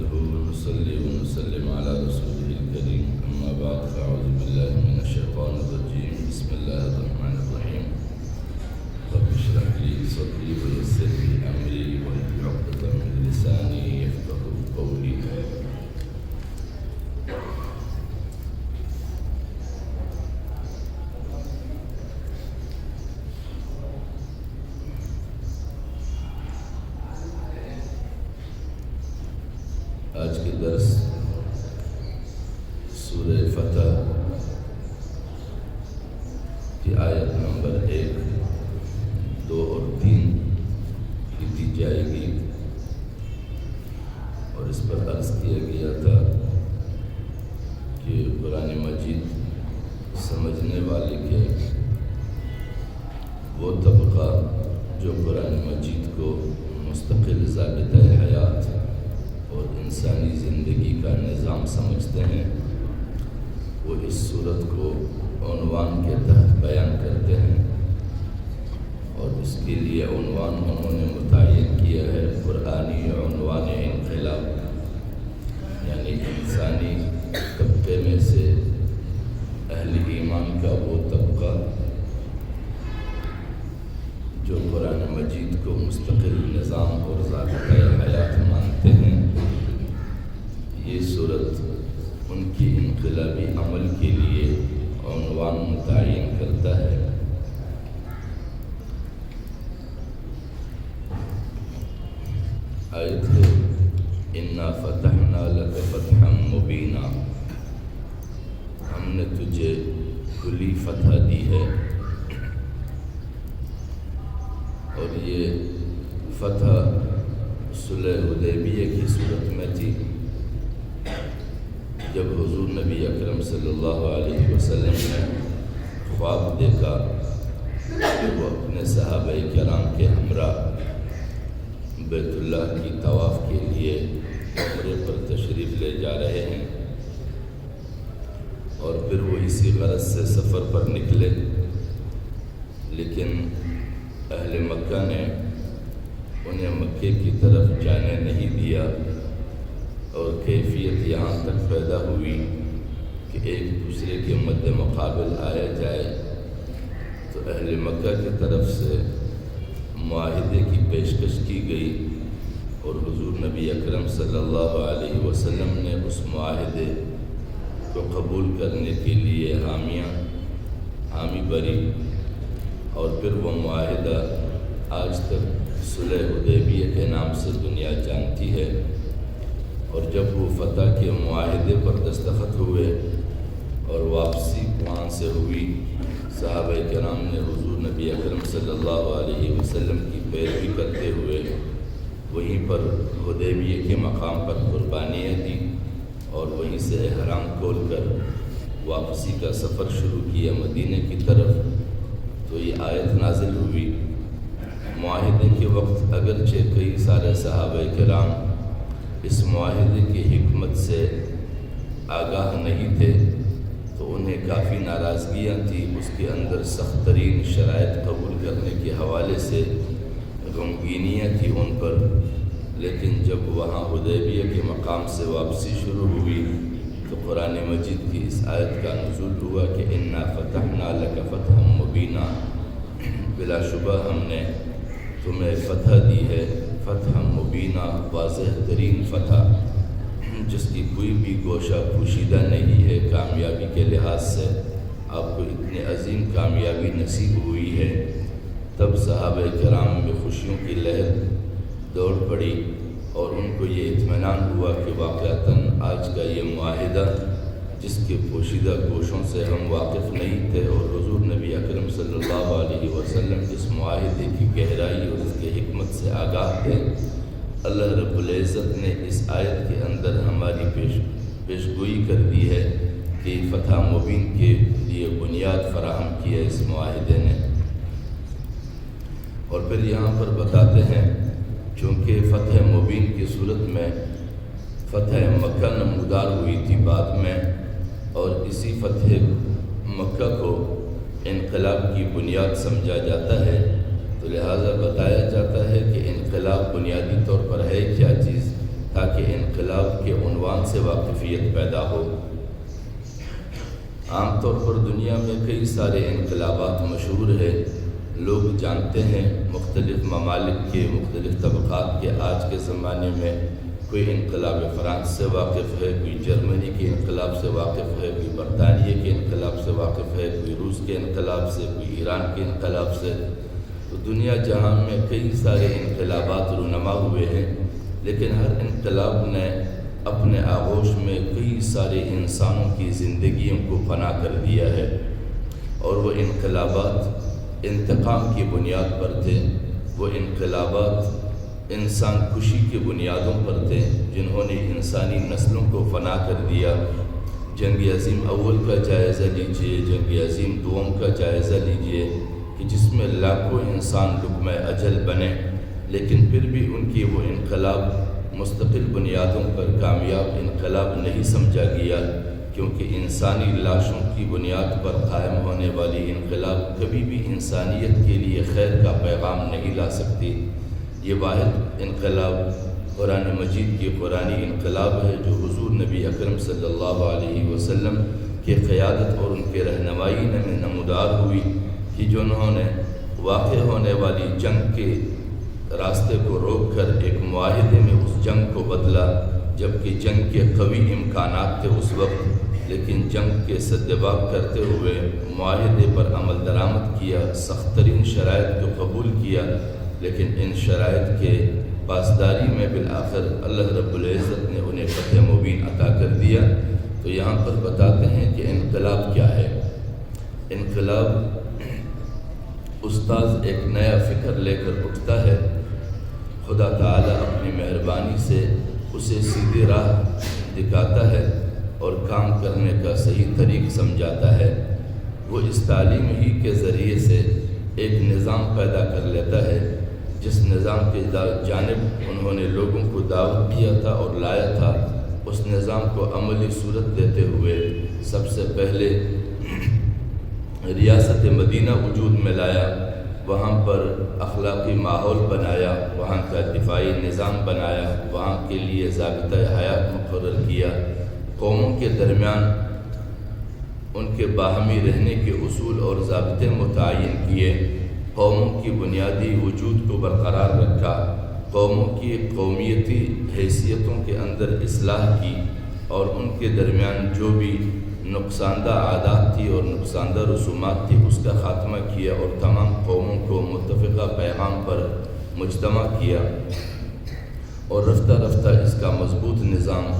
نحمده ونصلي ونسلم على رسوله الكريم أما بعد فأعوذ بالله من الشيطان الرجيم بسم الله الرحمن الرحيم رب اشرح لي صدري ويسر لي أمري واحلل عقدة من لساني يفقهوا قولي. آج کے درس سورہ فتح کی آیت نمبر 1، 2 اور 3 کی دی جائے گی، اور اس پر عرض کیا گیا تھا کہ قرآن مجید سمجھنے والے کے وہ طبقہ جو قرآن مجید کو مستقل ضابطۂ حیات اور انسانی زندگی کا نظام سمجھتے ہیں، وہ اس صورت کو عنوان کے تحت بیان کرتے ہیں، اور اس کے لیے عنوان انہوں نے متعین کیا ہے قرآنی عنوان انقلاب، یعنی انسانی طبقے میں سے اہل ایمان کا وہ طبقہ جو قرآن مجید کو مستقل نظام اور ضابطۂ حیات مانتے ہیں، یہ صورت ان کی انقلابی عمل کے لیے عنوان متعین کرتا ہے۔ آیت ہے اِنَّا فَتَحْنَا لَكَ فَتْحًا مُبِينًا، ہم نے تجھے کھلی فتح دی ہے، اور یہ فتح صلح حدیبیہ کی صورت میں تھی، جب حضور نبی اکرم صلی اللہ علیہ وسلم نے خواب دیکھا کہ وہ اپنے صحابہ کرام کے ہمراہ بیت اللہ کی طواف کے لیے عمرے پر تشریف لے جا رہے ہیں، اور پھر وہ اسی غرض سے سفر پر نکلے، لیکن اہل مکہ نے انہیں مکے کی طرف جانے نہیں دیا، اور کیفیت یہاں تک پیدا ہوئی کہ ایک دوسرے کے مد مقابل آیا جائے، تو اہل مکہ کی طرف سے معاہدے کی پیشکش کی گئی، اور حضور نبی اکرم صلی اللہ علیہ وسلم نے اس معاہدے کو قبول کرنے کے لیے حامی بری، اور پھر وہ معاہدہ آج تک صلح حدیبیہ کے نام سے دنیا جانتی ہے۔ اور جب وہ فتح کے معاہدے پر دستخط ہوئے اور واپسی وہاں سے ہوئی، صحابہ کرام نے حضور نبی اکرم صلی اللہ علیہ وسلم کی پیروی کرتے ہوئے وہیں پر حدیبیہ کے مقام پر قربانیاں دیں، اور وہیں سے احرام کھول کر واپسی کا سفر شروع کیا مدینے کی طرف۔ تو یہ آیت نازل ہوئی۔ معاہدے کے وقت اگرچہ کئی سارے صحابہ کرام اس معاہدے کی حکمت سے آگاہ نہیں تھے، تو انہیں کافی ناراضگیاں تھیں، اس کے اندر سخت ترین شرائط قبول کرنے کے حوالے سے غمگینیاں تھیں ان پر، لیکن جب وہاں حدیبیہ کے مقام سے واپسی شروع ہوئی تو قرآن مجید کی اس آیت کا نزول ہوا کہ اِنَّا فَتَحْنَا لَكَ فَتْحًا مُبِينًا، بلا شبہ ہم نے تمہیں فتح دی ہے، فتح مبینہ، واضح ترین فتح، جس کی کوئی بھی گوشہ پوشیدہ نہیں ہے۔ کامیابی کے لحاظ سے آپ کو اتنی عظیم کامیابی نصیب ہوئی ہے۔ تب صحابہ کرام میں خوشیوں کی لہر دوڑ پڑی، اور ان کو یہ اطمینان ہوا کہ واقعتاً آج کا یہ معاہدہ جس کے پوشیدہ گوشوں سے ہم واقف نہیں تھے، اور حضور نبی اکرم صلی اللہ علیہ وسلم اس معاہدے کی گہرائی اور اس کی حکمت سے آگاہ تھے، اللہ رب العزت نے اس آیت کے اندر ہماری پیشگوئی کر دی ہے کہ فتح مبین کے لیے بنیاد فراہم کی ہے اس معاہدے نے۔ اور پھر یہاں پر بتاتے ہیں چونکہ فتح مبین کی صورت میں فتح مکہ نمودار ہوئی تھی بعد میں، اور اسی فتح مکہ کو انقلاب کی بنیاد سمجھا جاتا ہے، تو لہٰذا بتایا جاتا ہے کہ انقلاب بنیادی طور پر ہے کیا چیز؟ تاکہ انقلاب کے عنوان سے واقفیت پیدا ہو۔ عام طور پر دنیا میں کئی سارے انقلابات مشہور ہیں، لوگ جانتے ہیں، مختلف ممالک کے مختلف طبقات کے۔ آج کے زمانے میں کوئی انقلاب فرانس سے واقف ہے، کوئی جرمنی کے انقلاب سے واقف ہے، کوئی برطانیہ کے انقلاب سے واقف ہے، کوئی روس کے انقلاب سے، کوئی ایران کے انقلاب سے۔ تو دنیا جہاں میں کئی سارے انقلابات رونما ہوئے ہیں، لیکن ہر انقلاب نے اپنے آغوش میں کئی سارے انسانوں کی زندگیوں کو فنا کر دیا ہے، اور وہ انقلابات انتقام کی بنیاد پر تھے، وہ انقلابات انسان کشی کی بنیادوں پر تھے جنہوں نے انسانی نسلوں کو فنا کر دیا۔ جنگ عظیم اول کا جائزہ لیجئے، جنگ عظیم دوم کا جائزہ لیجئے کہ جس میں لاکھوں انسان لقمہ اجل بنے، لیکن پھر بھی ان کی وہ انقلاب مستقل بنیادوں پر کامیاب انقلاب نہیں سمجھا گیا، کیونکہ انسانی لاشوں کی بنیاد پر قائم ہونے والی انقلاب کبھی بھی انسانیت کے لیے خیر کا پیغام نہیں لا سکتی۔ یہ واحد انقلاب قرآن مجید کی قرآنی انقلاب ہے جو حضور نبی اکرم صلی اللہ علیہ وسلم کے قیادت اور ان کے رہنمائی میں نمودار ہوئی، کہ جو انہوں نے واقع ہونے والی جنگ کے راستے کو روک کر ایک معاہدے میں اس جنگ کو بدلا، جبکہ جنگ کے قوی امکانات تھے اس وقت، لیکن جنگ کے سدباب کرتے ہوئے معاہدے پر عمل درآمد کیا، سخت ترین شرائط کو قبول کیا، لیکن ان شرائط کے پاسداری میں بالآخر اللہ رب العزت نے انہیں فتح مبین عطا کر دیا۔ تو یہاں پر بتاتے ہیں کہ انقلاب کیا ہے۔ انقلاب استاذ ایک نیا فکر لے کر اٹھتا ہے، خدا تعالیٰ اپنی مہربانی سے اسے سیدھی راہ دکھاتا ہے اور کام کرنے کا صحیح طریق سمجھاتا ہے۔ وہ اس تعلیم ہی کے ذریعے سے ایک نظام پیدا کر لیتا ہے، جس نظام کے جانب انہوں نے لوگوں کو دعوت دیا تھا اور لایا تھا، اس نظام کو عملی صورت دیتے ہوئے سب سے پہلے ریاست مدینہ وجود میں لایا، وہاں پر اخلاقی ماحول بنایا، وہاں کا دفاعی نظام بنایا، وہاں کے لیے ضابطۂ حیات مقرر کیا، قوموں کے درمیان ان کے باہمی رہنے کے اصول اور ضابطے متعین کیے، قوموں کی بنیادی وجود کو برقرار رکھا، قوموں کی قومیتی حیثیتوں کے اندر اصلاح کی، اور ان کے درمیان جو بھی نقصان دہ عادات تھی اور نقصان دہ رسومات تھی اس کا خاتمہ کیا، اور تمام قوموں کو متفقہ پیغام پر مجتمع کیا، اور رفتہ رفتہ اس کا مضبوط نظام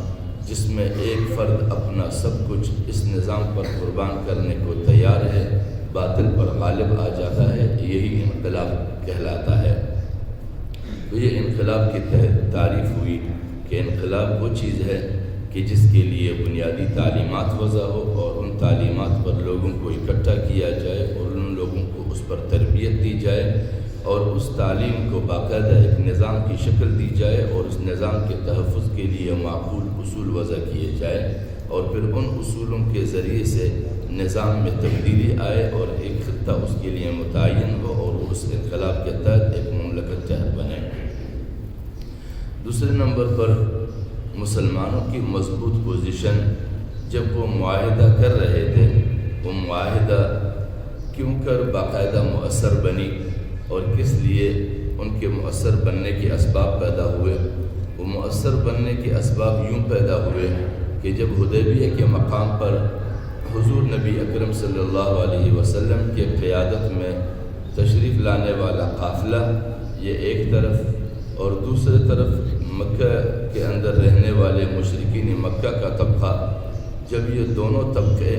جس میں ایک فرد اپنا سب کچھ اس نظام پر قربان کرنے کو تیار ہے، باطل پر غالب آ جاتا ہے، یہی انقلاب کہلاتا ہے۔ تو یہ انقلاب کی تعریف ہوئی کہ انقلاب وہ چیز ہے کہ جس کے لیے بنیادی تعلیمات وضع ہو، اور ان تعلیمات پر لوگوں کو اکٹھا کیا جائے اور ان لوگوں کو اس پر تربیت دی جائے، اور اس تعلیم کو باقاعدہ ایک نظام کی شکل دی جائے، اور اس نظام کے تحفظ کے لیے معقول اصول وضع کیے جائے، اور پھر ان اصولوں کے ذریعے سے نظام میں تبدیلی آئے اور ایک خطہ اس کے لیے متعین ہو، اور وہ اس انقلاب کے تحت ایک مملکت جہر بنے۔ دوسرے نمبر پر مسلمانوں کی مضبوط پوزیشن، جب وہ معاہدہ کر رہے تھے، وہ معاہدہ کیوں کر باقاعدہ مؤثر بنی اور کس لیے ان کے مؤثر بننے کے اسباب پیدا ہوئے۔ وہ مؤثر بننے کے اسباب یوں پیدا ہوئے کہ جب حدیبیہ کے مقام پر حضور نبی اکرم صلی اللہ علیہ وسلم کے قیادت میں تشریف لانے والا قافلہ یہ ایک طرف، اور دوسری طرف مکہ کے اندر رہنے والے مشرکین مکہ کا طبقہ، جب یہ دونوں طبقے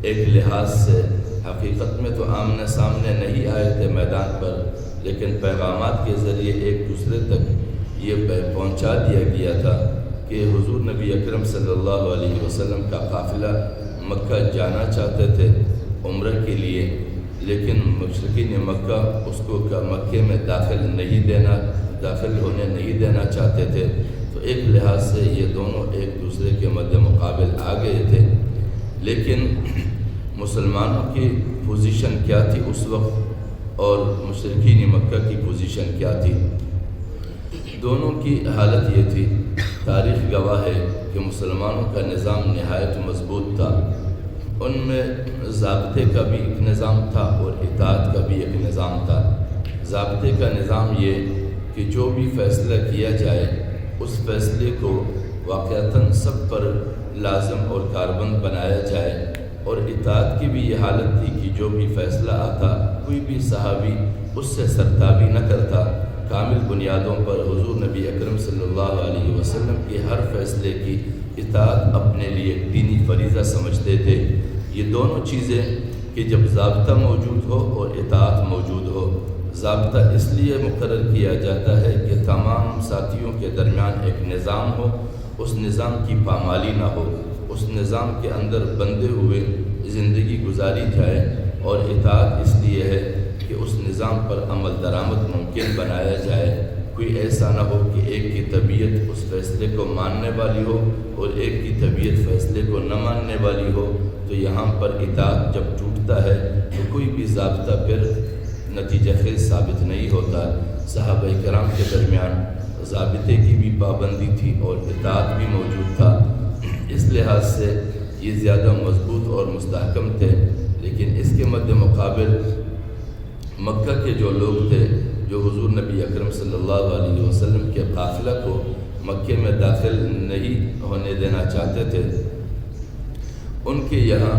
ایک لحاظ سے حقیقت میں تو آمنے سامنے نہیں آئے تھے میدان پر، لیکن پیغامات کے ذریعے ایک دوسرے تک یہ پہنچا دیا گیا تھا کہ حضور نبی اکرم صلی اللہ علیہ وسلم کا قافلہ مکہ جانا چاہتے تھے عمرہ کے لیے، لیکن مشرکین مکہ اس کو مکے میں داخل ہونے نہیں دینا چاہتے تھے۔ تو ایک لحاظ سے یہ دونوں ایک دوسرے کے مد مقابل آ گئے تھے، لیکن مسلمانوں کی پوزیشن کیا تھی اس وقت اور مشرکین مکہ کی پوزیشن کیا تھی؟ دونوں کی حالت یہ تھی، تاریخ گواہ ہے کہ مسلمانوں کا نظام نہایت مضبوط تھا، ان میں ضابطے کا بھی ایک نظام تھا اور اطاعت کا بھی ایک نظام تھا۔ ضابطے کا نظام یہ کہ جو بھی فیصلہ کیا جائے اس فیصلے کو واقعتاً سب پر لازم اور کاربند بنایا جائے، اور اطاعت کی بھی یہ حالت تھی کہ جو بھی فیصلہ آتا کوئی بھی صحابی اس سے سرتابی نہ کرتا، کامل بنیادوں پر حضور نبی اکرم صلی اللہ علیہ وسلم کے ہر فیصلے کی اطاعت اپنے لیے دینی فریضہ سمجھتے تھے۔ یہ دونوں چیزیں کہ جب ضابطہ موجود ہو اور اطاعت موجود ہو، ضابطہ اس لیے مقرر کیا جاتا ہے کہ تمام ساتھیوں کے درمیان ایک نظام ہو، اس نظام کی پامالی نہ ہو، اس نظام کے اندر بندھے ہوئے زندگی گزاری جائے، اور اطاعت اس لیے ہے کہ اس نظام پر عمل درآمد ممکن بنایا جائے۔ کوئی ایسا نہ ہو کہ ایک کی طبیعت اس فیصلے کو ماننے والی ہو اور ایک کی طبیعت فیصلے کو نہ ماننے والی ہو، تو یہاں پر اطاعت جب ٹوٹتا ہے تو کوئی بھی ضابطہ پھر نتیجہ خیز ثابت نہیں ہوتا۔ صحابہ کرام کے درمیان ضابطے کی بھی پابندی تھی اور اطاعت بھی موجود تھا، اس لحاظ سے یہ زیادہ مضبوط اور مستحکم تھے۔ لیکن اس کے مد مقابل مکہ کے جو لوگ تھے، جو حضور نبی اکرم صلی اللہ علیہ وسلم کے قافلہ کو مکے میں داخل نہیں ہونے دینا چاہتے تھے، ان کے یہاں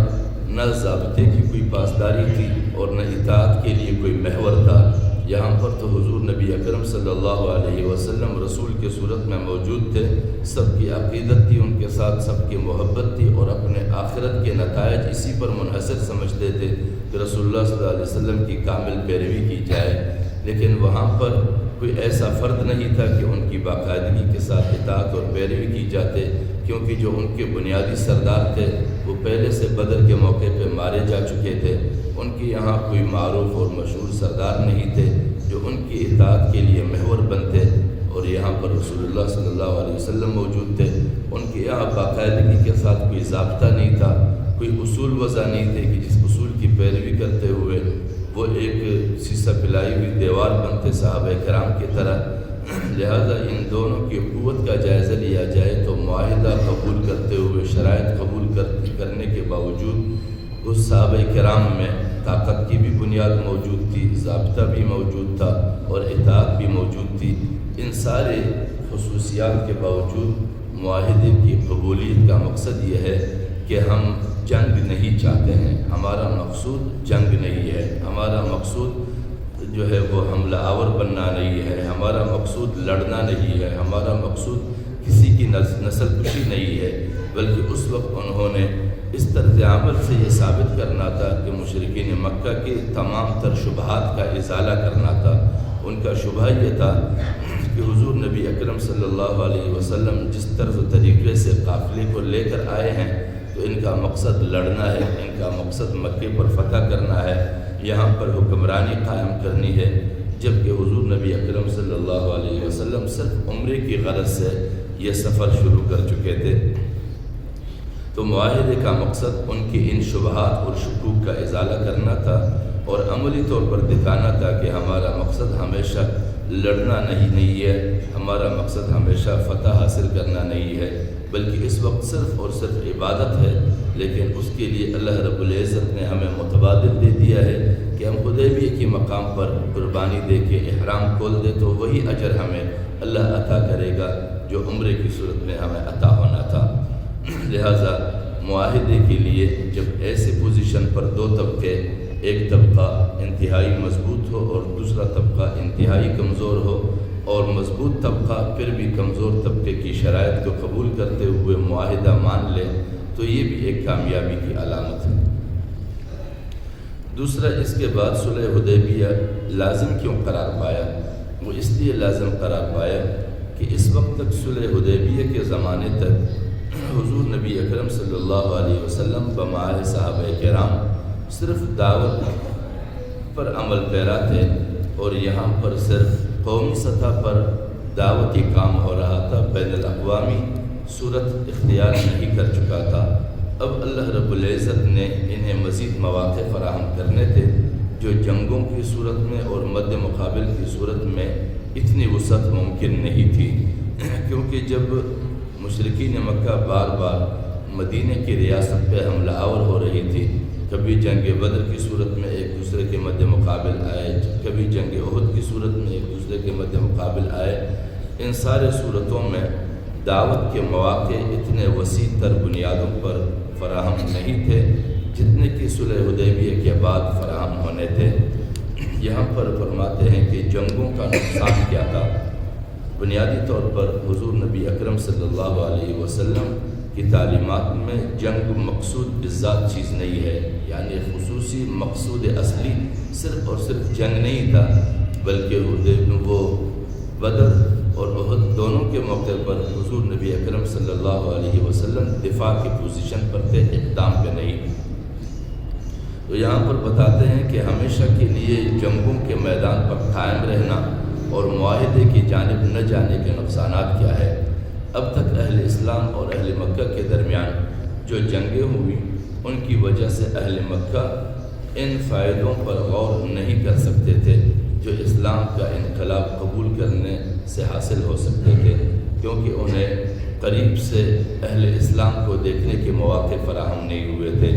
نہ ضابطے کی کوئی پاسداری تھی اور نہ اطاعت کے لیے کوئی محور تھا۔ یہاں پر تو حضور نبی اکرم صلی اللہ علیہ وسلم رسول کے صورت میں موجود تھے، سب کی عقیدت تھی ان کے ساتھ، سب کی محبت تھی، اور اپنے آخرت کے نتائج اسی پر منحصر سمجھتے تھے کہ رسول اللہ صلی اللہ علیہ وسلم کی کامل پیروی کی جائے۔ لیکن وہاں پر کوئی ایسا فرد نہیں تھا کہ ان کی باقاعدگی کے ساتھ اطاعت اور پیروی کی جاتے، کیونکہ جو ان کے بنیادی سردار تھے وہ پہلے سے بدر کے موقع پہ مارے جا چکے تھے۔ ان کے یہاں کوئی معروف اور مشہور سردار نہیں تھے جو ان کی اطاعت کے لیے محور بنتے، اور یہاں پر رسول اللہ صلی اللہ علیہ وسلم موجود تھے۔ ان کے یہاں باقاعدگی کے ساتھ کوئی ضابطہ نہیں تھا، کوئی اصول وضع نہیں تھے کہ جس اصول کی پیروی کرتے ہوئے وہ ایک سیسہ پلائی ہوئی دیوار بنتے صحابہ کرام کی طرح۔ لہذا ان دونوں کی قوت کا جائزہ لیا جائے تو معاہدہ قبول کرتے ہوئے، شرائط قبول کرنے کے باوجود اس صحابہ کرام میں طاقت کی بھی بنیاد موجود تھی، ضابطہ بھی موجود تھا اور اطاعت بھی موجود تھی۔ ان سارے خصوصیات کے باوجود معاہدے کی قبولیت کا مقصد یہ ہے کہ ہم جنگ نہیں چاہتے ہیں، ہمارا مقصود جنگ نہیں ہے، ہمارا مقصود جو ہے وہ حملہ آور بننا نہیں ہے، ہمارا مقصود لڑنا نہیں ہے، ہمارا مقصود کسی کی نسل کشی نہیں ہے، بلکہ اس وقت انہوں نے اس طرز عمل سے یہ ثابت کرنا تھا کہ مشرکین مکہ کے تمام تر شبہات کا ازالہ کرنا تھا۔ ان کا شبہ یہ تھا کہ حضور نبی اکرم صلی اللہ علیہ وسلم جس طرز و طریقے سے قافلے کو لے کر آئے ہیں تو ان کا مقصد لڑنا ہے، ان کا مقصد مکے پر فتح کرنا ہے، یہاں پر حکمرانی قائم کرنی ہے، جبکہ حضور نبی اکرم صلی اللہ علیہ وسلم صرف عمرے کی غرض سے یہ سفر شروع کر چکے تھے۔ تو معاہدے کا مقصد ان کی ان شبہات اور شکوک کا ازالہ کرنا تھا اور عملی طور پر دکھانا تھا کہ ہمارا مقصد ہمیشہ لڑنا نہیں ہے، ہمارا مقصد ہمیشہ فتح حاصل کرنا نہیں ہے، بلکہ اس وقت صرف اور صرف عبادت ہے۔ لیکن اس کے لیے اللہ رب العزت نے ہمیں متبادل دے دیا ہے کہ ہم حدیبیہ کے مقام پر قربانی دے کے احرام کھول دے تو وہی اجر ہمیں اللہ عطا کرے گا جو عمرے کی صورت میں ہمیں عطا ہونا تھا۔ لہٰذا معاہدے کے لیے جب ایسے پوزیشن پر دو طبقے، ایک طبقہ انتہائی مضبوط ہو اور دوسرا طبقہ انتہائی کمزور ہو، اور مضبوط طبقہ پھر بھی کمزور طبقے کی شرائط کو قبول کرتے ہوئے معاہدہ مان لے، تو یہ بھی ایک کامیابی کی علامت ہے۔ دوسرا، اس کے بعد صلح حدیبیہ لازم کیوں قرار پایا؟ وہ اس لیے لازم قرار پایا کہ اس وقت تک صلح حدیبیہ کے زمانے تک حضور نبی اکرم صلی اللہ علیہ وسلم بمعال صحابہ کرام صرف دعوت پر عمل پیرا تھے، اور یہاں پر صرف قومی سطح پر دعوتی کام ہو رہا تھا، بین الاقوامی صورت اختیار نہیں کر چکا تھا۔ اب اللہ رب العزت نے انہیں مزید مواقع فراہم کرنے تھے جو جنگوں کی صورت میں اور مد مقابل کی صورت میں اتنی وسعت ممکن نہیں تھی، کیونکہ جب مشرکین مکہ بار بار مدینہ کی ریاست پہ حملہ آور ہو رہی تھی، کبھی جنگ بدر کی صورت میں ایک دوسرے کے مد مقابل آئے، کبھی جنگ احد کی صورت میں ایک دوسرے کے مد مقابل آئے، ان سارے صورتوں میں دعوت کے مواقع اتنے وسیع تر بنیادوں پر فراہم نہیں تھے جتنے کہ صلح حدیبیہ کے بعد فراہم ہونے تھے۔ یہاں پر فرماتے ہیں کہ جنگوں کا نقصان کیا تھا۔ بنیادی طور پر حضور نبی اکرم صلی اللہ علیہ وسلم کی تعلیمات میں جنگ مقصود بالذات چیز نہیں ہے، یعنی خصوصی مقصود اصلی صرف اور صرف جنگ نہیں تھا، بلکہ وہ بدر اور احد دونوں کے موقع پر حضور نبی اکرم صلی اللہ علیہ وسلم دفاع کی پوزیشن پر تھے، اقدام پہ نہیں۔ تو یہاں پر بتاتے ہیں کہ ہمیشہ کے لیے جنگوں کے میدان پر قائم رہنا اور معاہدے کی جانب نہ جانے کے نقصانات کیا ہے۔ اب تک اہل اسلام اور اہل مکہ کے درمیان جو جنگیں ہوئی، ان کی وجہ سے اہل مکہ ان فائدوں پر غور نہیں کر سکتے تھے جو اسلام کا انقلاب قبول کرنے سے حاصل ہو سکتے تھے، کیونکہ انہیں قریب سے اہل اسلام کو دیکھنے کے مواقع فراہم نہیں ہوئے تھے،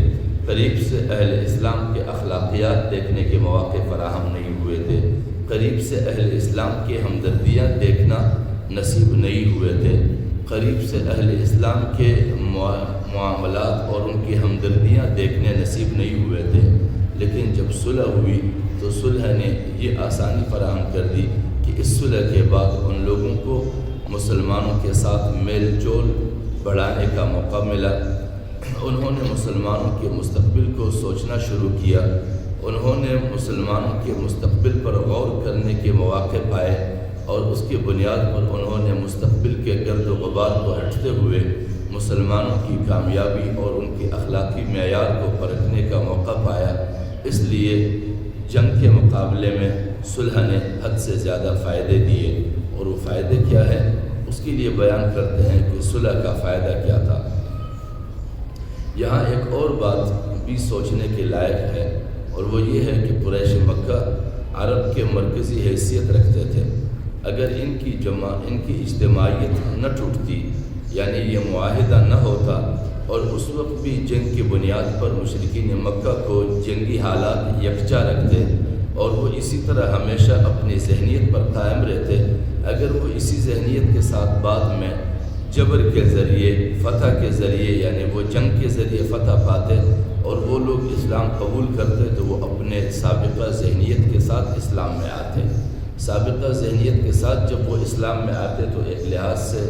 قریب سے اہل اسلام کے اخلاقیات دیکھنے کے مواقع فراہم نہیں ہوئے تھے، قریب سے اہل اسلام کی ہمدردیاں دیکھنا نصیب نہیں ہوئے تھے، قریب سے اہل اسلام کے معاملات اور ان کی ہمدردیاں دیکھنے نصیب نہیں ہوئے تھے۔ لیکن جب صلح ہوئی تو صلح نے یہ آسانی فراہم کر دی کہ اس صلح کے بعد ان لوگوں کو مسلمانوں کے ساتھ میل جول بڑھانے کا موقع ملا۔ انہوں نے مسلمانوں کے مستقبل کو سوچنا شروع کیا، انہوں نے مسلمانوں کے مستقبل پر غور کرنے کے مواقع پائے، اور اس کی بنیاد پر انہوں نے مستقبل کے گرد و غبار کو ہٹتے ہوئے مسلمانوں کی کامیابی اور ان کے اخلاقی معیار کو پرکھنے کا موقع پایا۔ اس لیے جنگ کے مقابلے میں صلح نے حد سے زیادہ فائدے دیے، اور وہ فائدے کیا ہے اس کے لیے بیان کرتے ہیں کہ صلح کا فائدہ کیا تھا۔ یہاں ایک اور بات بھی سوچنے کے لائق ہے، اور وہ یہ ہے کہ قریش مکہ عرب کے مرکزی حیثیت رکھتے تھے۔ اگر ان کی اجتماعیت نہ ٹوٹتی، یعنی یہ معاہدہ نہ ہوتا، اور اس وقت بھی جنگ کی بنیاد پر مشرکین مکہ کو جنگی حالات یکجا رکھتے، اور وہ اسی طرح ہمیشہ اپنی ذہنیت پر قائم رہتے، اگر وہ اسی ذہنیت کے ساتھ بعد میں جبر کے ذریعے، فتح کے ذریعے، یعنی وہ جنگ کے ذریعے فتح پاتے اور وہ لوگ اسلام قبول کرتے، تو وہ اپنے سابقہ ذہنیت کے ساتھ اسلام میں آتے۔ سابقہ ذہنیت کے ساتھ جب وہ اسلام میں آتے تو ایک لحاظ سے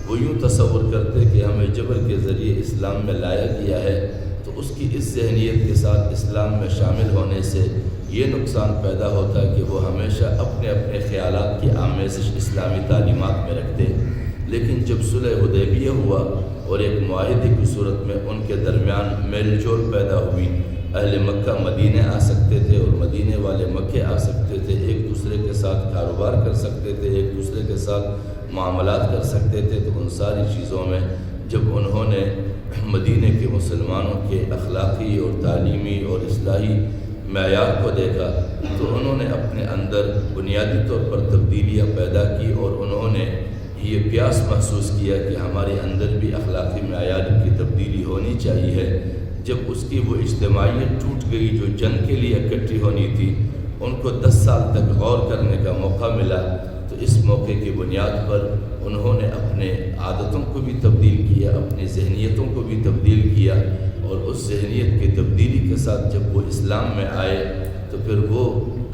وہ یوں تصور کرتے کہ ہمیں جبر کے ذریعے اسلام میں لایا گیا ہے، تو اس کی اس ذہنیت کے ساتھ اسلام میں شامل ہونے سے یہ نقصان پیدا ہوتا ہے کہ وہ ہمیشہ اپنے اپنے خیالات کی آمیزش اسلامی تعلیمات میں رکھتے۔ لیکن جب صلح حدیبیہ ہوا اور ایک معاہدے کی صورت میں ان کے درمیان میل جول پیدا ہوئی، اہل مکہ مدینہ آ سکتے تھے اور مدینے والے مکے آ سکتے تھے، ایک دوسرے کے ساتھ کاروبار کر سکتے تھے، ایک دوسرے کے ساتھ معاملات کر سکتے تھے، تو ان ساری چیزوں میں جب انہوں نے مدینے کے مسلمانوں کے اخلاقی اور تعلیمی اور اصلاحی معیار کو دیکھا تو انہوں نے اپنے اندر بنیادی طور پر تبدیلیاں پیدا کی، اور انہوں نے یہ پیاس محسوس کیا کہ ہمارے اندر بھی اخلاقی معیار کی تبدیلی ہونی چاہیے۔ جب اس کی وہ اجتماعیت ٹوٹ گئی جو جنگ کے لیے اکٹھی ہونی تھی، ان کو 10 سال تک غور کرنے کا موقع ملا، تو اس موقع کی بنیاد پر انہوں نے اپنے عادتوں کو بھی تبدیل کیا، اپنی ذہنیتوں کو بھی تبدیل کیا، اور اس ذہنیت کی تبدیلی کے ساتھ جب وہ اسلام میں آئے تو پھر وہ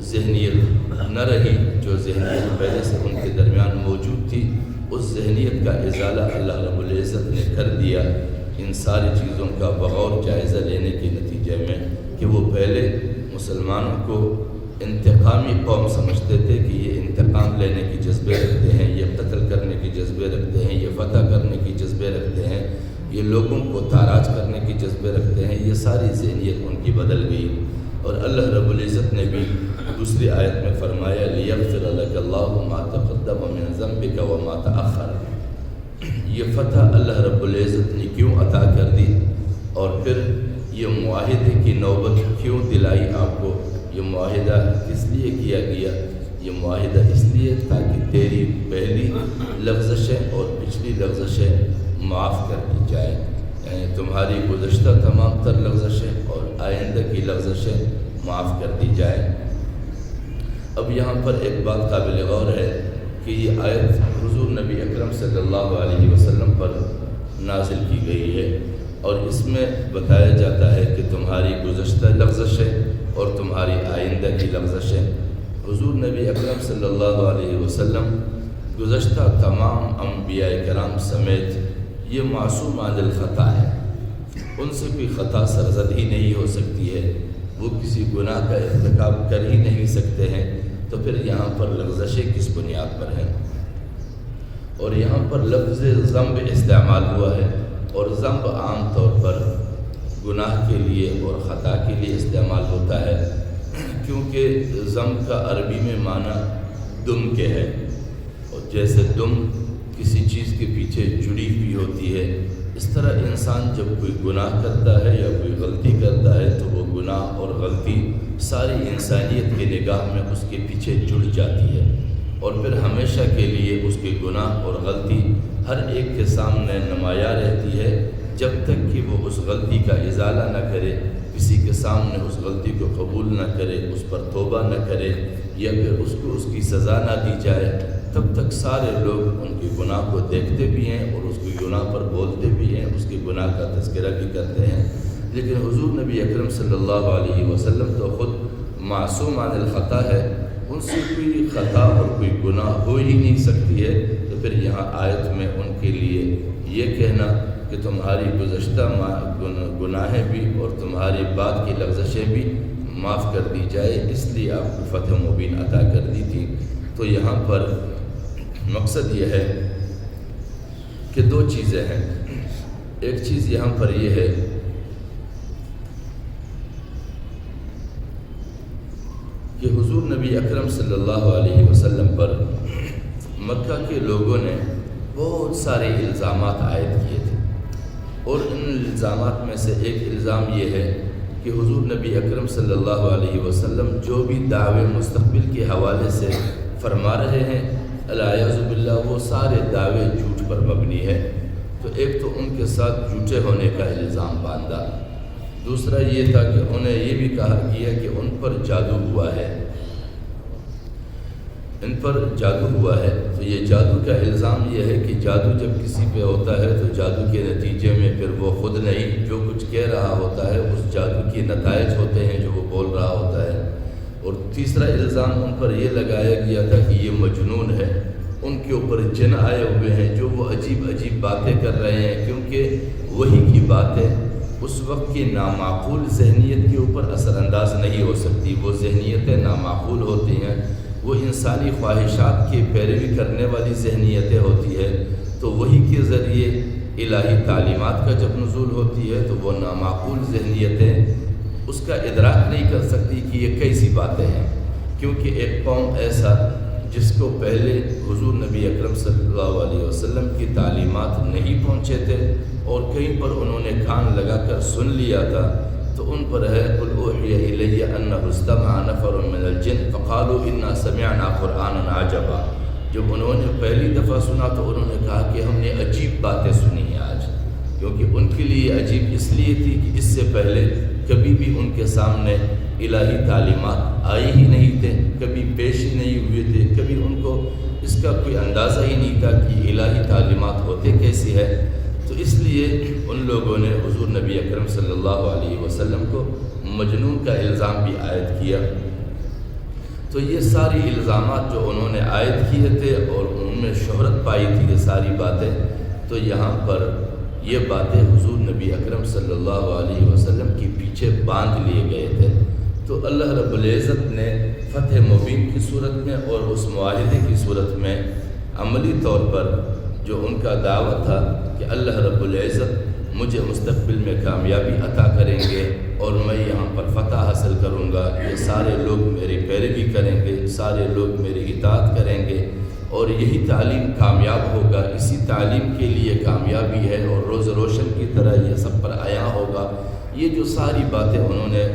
ذہنیت نہ رہی جو ذہنیت پہلے سے ان کے درمیان موجود تھی، اس ذہنیت کا ازالہ اللہ رب العزت نے کر دیا ان ساری چیزوں کا بغور جائزہ لینے کے نتیجے میں کہ وہ پہلے مسلمانوں کو انتقامی قوم سمجھتے تھے کہ یہ انتقام لینے کی جذبے رکھتے ہیں، یہ قتل کرنے کی جذبے رکھتے ہیں، یہ فتح کرنے کی جذبے رکھتے ہیں، یہ لوگوں کو تاراج کرنے کی جذبے رکھتے ہیں۔ یہ ساری ذہنیت ان کی بدل گئی، اور اللہ رب العزت نے بھی دوسری آیت میں فرمایا لِيَغْفِرَ لَكَ اللَّهُ مَا تَقَدَّمَ مِنْ ذَنْبِكَ وَمَا تَأَخَّرَ۔ یہ فتح اللہ رب العزت نے کیوں عطا کر دی، اور پھر یہ معاہدے کی نوبت کیوں دلائی آپ کو، یہ معاہدہ کس لیے کیا گیا، یہ معاہدہ اس لیے تاکہ تیری پہلی لغزشیں اور پچھلی لغزشیں معاف کر دی جائیں، یعنی تمہاری گزشتہ تمام تر لغزشیں اور آئندہ کی لغزشیں معاف کر دی جائیں۔ اب یہاں پر ایک بات قابل غور ہے کہ یہ آیت حضور نبی اکرم صلی اللہ علیہ وسلم پر نازل کی گئی ہے، اور اس میں بتایا جاتا ہے کہ تمہاری گزشتہ لغزشیں اور تمہاری آئندہ کی لغزشیں۔ حضور نبی اکرم صلی اللہ علیہ وسلم گزشتہ تمام انبیاء کرام سمیت یہ معصومان الخطا ہے، ان سے کوئی خطا سرزد ہی نہیں ہو سکتی ہے، وہ کسی گناہ کا ارتکاب کر ہی نہیں سکتے ہیں، تو پھر یہاں پر لغزشیں کس بنیاد پر ہیں؟ اور یہاں پر لفظ ذنب استعمال ہوا ہے، اور ذنب عام طور پر گناہ کے لیے اور خطا کے لیے استعمال ہوتا ہے، کیونکہ ذنب کا عربی میں معنی دم کے ہے، اور جیسے دم کسی چیز کے پیچھے جڑی ہوئی ہوتی ہے، اس طرح انسان جب کوئی گناہ کرتا ہے یا کوئی غلطی کرتا ہے تو وہ گناہ اور غلطی ساری انسانیت کی نگاہ میں اس کے پیچھے جڑ جاتی ہے، اور پھر ہمیشہ کے لیے اس کے گناہ اور غلطی ہر ایک کے سامنے نمایاں رہتی ہے، جب تک کہ وہ اس غلطی کا ازالہ نہ کرے، کسی کے سامنے اس غلطی کو قبول نہ کرے، اس پر توبہ نہ کرے، یا پھر اس کو اس کی سزا نہ دی جائے، تب تک سارے لوگ ان کے گناہ کو دیکھتے بھی ہیں اور اس کے گناہ پر بولتے بھی ہیں، اس کے گناہ کا تذکرہ بھی کرتے ہیں۔ لیکن حضور نبی اکرم صلی اللہ علیہ وسلم تو خود معصوم عن الخطا ہے، ان سے کوئی خطا اور کوئی گناہ ہو ہی نہیں سکتی ہے، تو پھر یہاں آیت میں ان کے لیے یہ کہنا کہ تمہاری گزشتہ گناہیں بھی اور تمہاری بعد کی لغزشیں بھی معاف کر دی جائے، اس لیے آپ کو فتح مبین عطا کر دی تھی۔ تو یہاں پر مقصد یہ ہے کہ دو چیزیں ہیں، ایک چیز یہاں پر یہ ہے کہ حضور نبی اکرم صلی اللہ علیہ وسلم پر مکہ کے لوگوں نے بہت سارے الزامات عائد کیے تھے، اور ان الزامات میں سے ایک الزام یہ ہے کہ حضور نبی اکرم صلی اللہ علیہ وسلم جو بھی دعوے مستقبل کے حوالے سے فرما رہے ہیں الیاذ باللہ وہ سارے دعوے جھوٹ پر مبنی ہے۔ تو ایک تو ان کے ساتھ جھوٹے ہونے کا الزام باندھا، دوسرا یہ تھا کہ انہیں یہ بھی کہا گیا کہ ان پر جادو ہوا ہے، ان پر جادو ہوا ہے۔ تو یہ جادو کا الزام یہ ہے کہ جادو جب کسی پہ ہوتا ہے تو جادو کے نتیجے میں پھر وہ خود نہیں جو کچھ کہہ رہا ہوتا ہے، اس جادو کے نتائج ہوتے ہیں جو وہ بول رہا ہوتا ہے۔ اور تیسرا الزام ان پر یہ لگایا گیا تھا کہ یہ مجنون ہے، ان کے اوپر جن آئے ہوئے ہیں جو وہ عجیب عجیب باتیں کر رہے ہیں، کیونکہ وہی کی باتیں اس وقت کی نامعقول ذہنیت کے اوپر اثر انداز نہیں ہو سکتی، وہ ذہنیتیں نامعقول ہوتی ہیں، وہ انسانی خواہشات کی پیروی کرنے والی ذہنیتیں ہوتی ہے، تو وہی کے ذریعے الہی تعلیمات کا جب نزول ہوتی ہے تو وہ نامعقول ذہنیتیں اس کا ادراک نہیں کر سکتی کہ یہ کیسی باتیں ہیں، کیونکہ ایک قوم ایسا جس کو پہلے حضور نبی اکرم صلی اللہ علیہ وسلم کی تعلیمات نہیں پہنچے تھے اور کہیں پر انہوں نے کان لگا کر سن لیا تھا، تو ان پر ہے قل اوحی الی انہ استمع نفر من الجن فقالوا انا سمعنا قرآنا عجبا۔ جب انہوں نے پہلی دفعہ سنا تو انہوں نے کہا کہ ہم نے عجیب باتیں سنی ہیں آج، کیونکہ ان کے لیے عجیب اس لیے تھی کہ اس سے پہلے کبھی بھی ان کے سامنے الہی تعلیمات آئی ہی نہیں تھے، کبھی پیش ہی نہیں ہوئے تھے، کبھی ان کو اس کا کوئی اندازہ ہی نہیں تھا کہ الہی تعلیمات ہوتے کیسی ہے۔ تو اس لیے ان لوگوں نے حضور نبی اکرم صلی اللہ علیہ وسلم کو مجنون کا الزام بھی عائد کیا۔ تو یہ ساری الزامات جو انہوں نے عائد کیے تھے اور ان میں شہرت پائی تھی یہ ساری باتیں، تو یہاں پر یہ باتیں حضور نبی اکرم صلی اللہ علیہ وسلم کے پیچھے باندھ لیے گئے تھے۔ تو اللہ رب العزت نے فتح مبین کی صورت میں اور اس معاہدے کی صورت میں عملی طور پر جو ان کا دعویٰ تھا کہ اللہ رب العزت مجھے مستقبل میں کامیابی عطا کریں گے اور میں یہاں پر فتح حاصل کروں گا، یہ سارے لوگ میری پیروی کریں گے، سارے لوگ میری اطاعت کریں گے اور یہی تعلیم کامیاب ہوگا، اسی تعلیم کے لیے کامیابی ہے اور روز روشن کی طرح یہ سب پر عیاں ہوگا۔ یہ جو ساری باتیں انہوں نے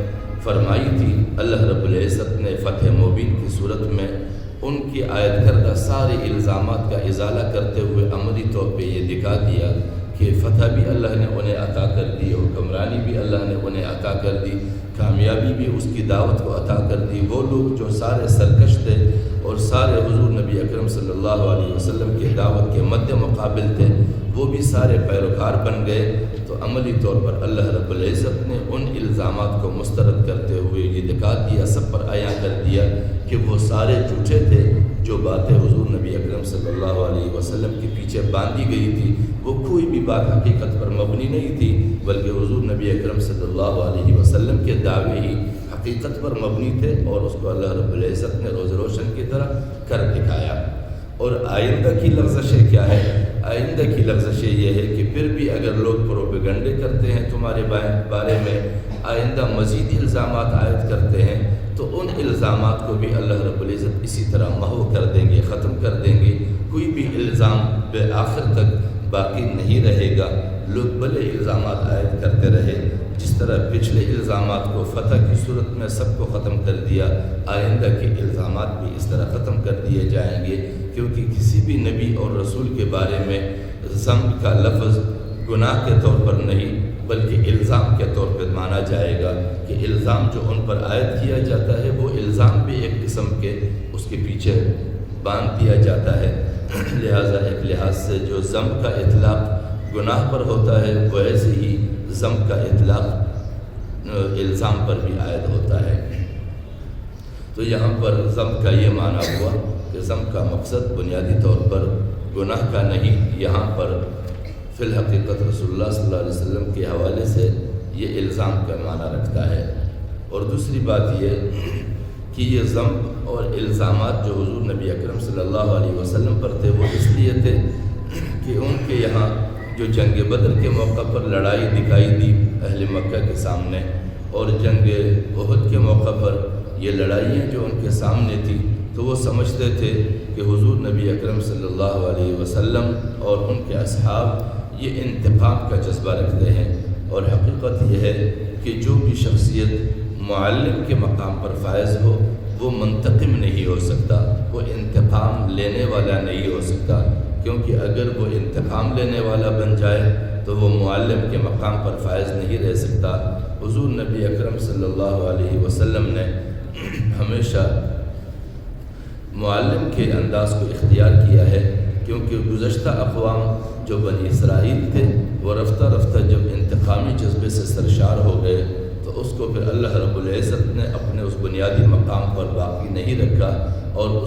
فرمائی تھی، اللہ رب العزت نے فتح مبین کی صورت میں ان کی عائد کردہ سارے الزامات کا ازالہ کرتے ہوئے عملی طور پہ یہ دکھا دیا کہ فتح بھی اللہ نے انہیں عطا کر دی، حکمرانی بھی اللہ نے انہیں عطا کر دی، کامیابی بھی اس کی دعوت کو عطا کر دی۔ وہ لوگ جو سارے سرکش تھے اور سارے حضور نبی اکرم صلی اللہ علیہ وسلم کی دعوت کے مد مقابل تھے، وہ بھی سارے پیروکار بن گئے۔ تو عملی طور پر اللہ رب العزت نے ان الزامات کو مسترد کرتے ہوئے یہ دکھا دیا، سب پر عیاں کر دیا کہ وہ سارے جھوٹے تھے۔ جو باتیں حضور نبی اکرم صلی اللہ علیہ وسلم کے پیچھے باندھی گئی تھی وہ کوئی بھی بات حقیقت پر مبنی نہیں تھی، بلکہ حضور نبی اکرم صلی اللہ علیہ وسلم کے دعوے ہی حقیقت پر مبنی تھے، اور اس کو اللہ رب العزت نے روز روشن کی طرح کر دکھایا۔ اور آئندہ کی لغزشیں کیا ہے؟ آئندہ کی لغزشیں یہ ہے کہ پھر بھی اگر لوگ پروپیگنڈے کرتے ہیں تمہارے بارے میں، آئندہ مزید الزامات عائد کرتے ہیں، تو ان الزامات کو بھی اللہ رب العزت اسی طرح محو کر دیں گے، ختم کر دیں گے۔ کوئی بھی الزام بالآخر تک باقی نہیں رہے گا۔ لوگ بھلے الزامات عائد کرتے رہے، جس طرح پچھلے الزامات کو فتح کی صورت میں سب کو ختم کر دیا، آئندہ کے الزامات بھی اس طرح ختم کر دیے جائیں گے، کیونکہ کسی بھی نبی اور رسول کے بارے میں ذنب کا لفظ گناہ کے طور پر نہیں بلکہ الزام کے طور پر مانا جائے گا، کہ الزام جو ان پر عائد کیا جاتا ہے وہ الزام بھی ایک قسم کے اس کے پیچھے باندھ دیا جاتا ہے۔ لہٰذا ایک لحاظ سے جو ذنب کا اطلاق گناہ پر ہوتا ہے، ویسے ہی ذنب کا اطلاق الزام پر بھی عائد ہوتا ہے۔ تو یہاں پر ذنب کا یہ معنی ہوا کہ ذنب کا مقصد بنیادی طور پر گناہ کا نہیں، یہاں پر فی الحقیقت رسول اللہ صلی اللہ علیہ وسلم کے حوالے سے یہ الزام کا معنی رکھتا ہے۔ اور دوسری بات یہ کہ یہ ذنب اور الزامات جو حضور نبی اکرم صلی اللہ علیہ وسلم پر تھے وہ اس لیے تھے کہ ان کے یہاں جو جنگ بدر کے موقع پر لڑائی دکھائی دی اہل مکہ کے سامنے، اور جنگ احد کے موقع پر یہ لڑائیاں جو ان کے سامنے تھی، تو وہ سمجھتے تھے کہ حضور نبی اکرم صلی اللہ علیہ وسلم اور ان کے اصحاب یہ انتقام کا جذبہ رکھتے ہیں۔ اور حقیقت یہ ہے کہ جو بھی شخصیت معلم کے مقام پر فائز ہو وہ منتقم نہیں ہو سکتا، وہ انتقام لینے والا نہیں ہو سکتا، کیونکہ اگر وہ انتقام لینے والا بن جائے تو وہ معلم کے مقام پر فائز نہیں رہ سکتا۔ حضور نبی اکرم صلی اللہ علیہ وسلم نے ہمیشہ معلم کے انداز کو اختیار کیا ہے، کیونکہ گزشتہ اقوام جو بنی اسرائیل تھے وہ رفتہ رفتہ جب انتقامی جذبے سے سرشار ہو گئے تو اس کو پھر اللہ رب العزت نے اپنے اس بنیادی مقام پر باقی نہیں رکھا، اور